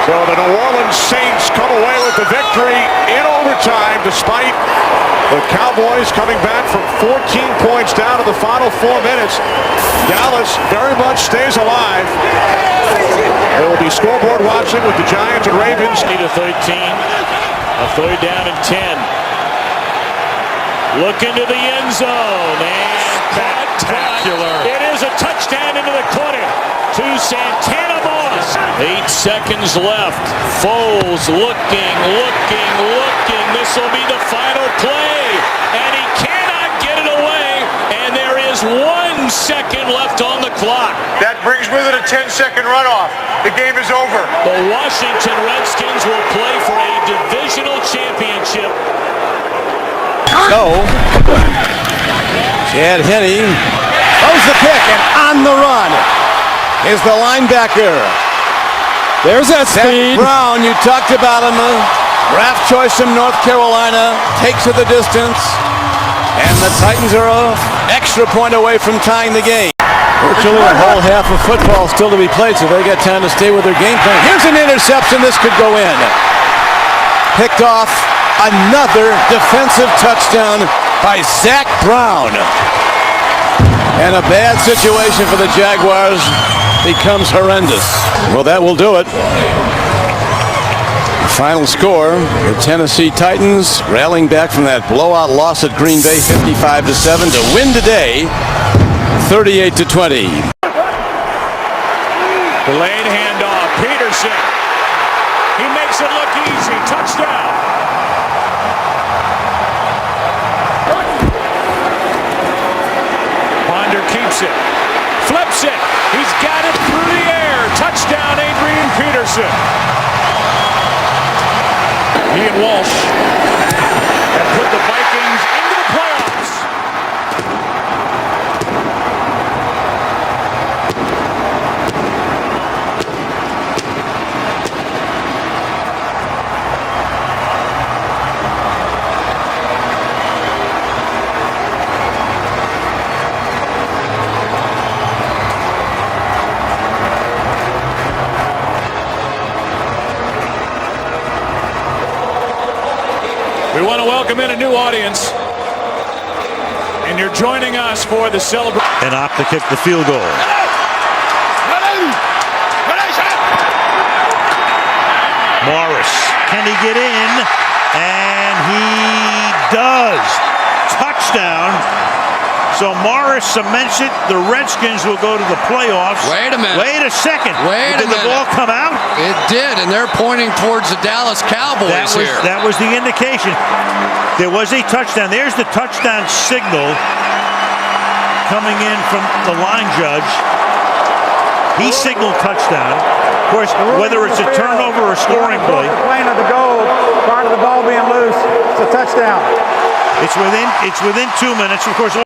So the New Orleans Saints come away with the victory in overtime despite the Cowboys coming back from 14 points down to the final 4 minutes. Dallas very much stays alive. There will be scoreboard watching with the Giants and Ravens. Need a 13. A third down and 10. Look into the end zone. And spectacular. It is a touchdown into the corner to Santana Moss. 8 seconds left. Foles looking. This will be the final play. And he cannot get it away. And there is 1 second left on the clock. That brings with it a 10-second runoff. The game is over. The Washington Redskins will play for a divisional championship. So, Chad Henne throws the pick, and on the run is the linebacker. There's that speed. Zach Brown, you talked about him, draft choice from North Carolina, takes it the distance, and the Titans are an extra point away from tying the game. Virtually a whole half of football still to be played, so they got time to stay with their game plan. Here's an interception. This could go in. Picked off. Another defensive touchdown by Zach Brown. And a bad situation for the Jaguars becomes horrendous. Well, that will do it. Final score, the Tennessee Titans rallying back from that blowout loss at Green Bay 55-7 to win today 38-20. Delayed handoff. Peterson. He makes it look easy. Touchdown. Ponder keeps it. Flips it. He's got it through the air. Touchdown, Adrian Peterson. He and Walsh have put the Vikings into the playoffs. We want to welcome in a new audience, and you're joining us for the celebration. And opt to kick the field goal. Morris, can he get in? And he does. Touchdown. So Morris cements it. The Redskins will go to the playoffs. Wait a minute. Wait a second. Did the ball come out? It did, and they're pointing towards the Dallas Cowboys here. That was the indication. There was a touchdown. There's the touchdown signal coming in from the line judge. He signaled touchdown. Of course, whether it's a turnover or a scoring play. The plane of the goal prior to the ball being loose. It's a touchdown. It's within 2 minutes. Of course.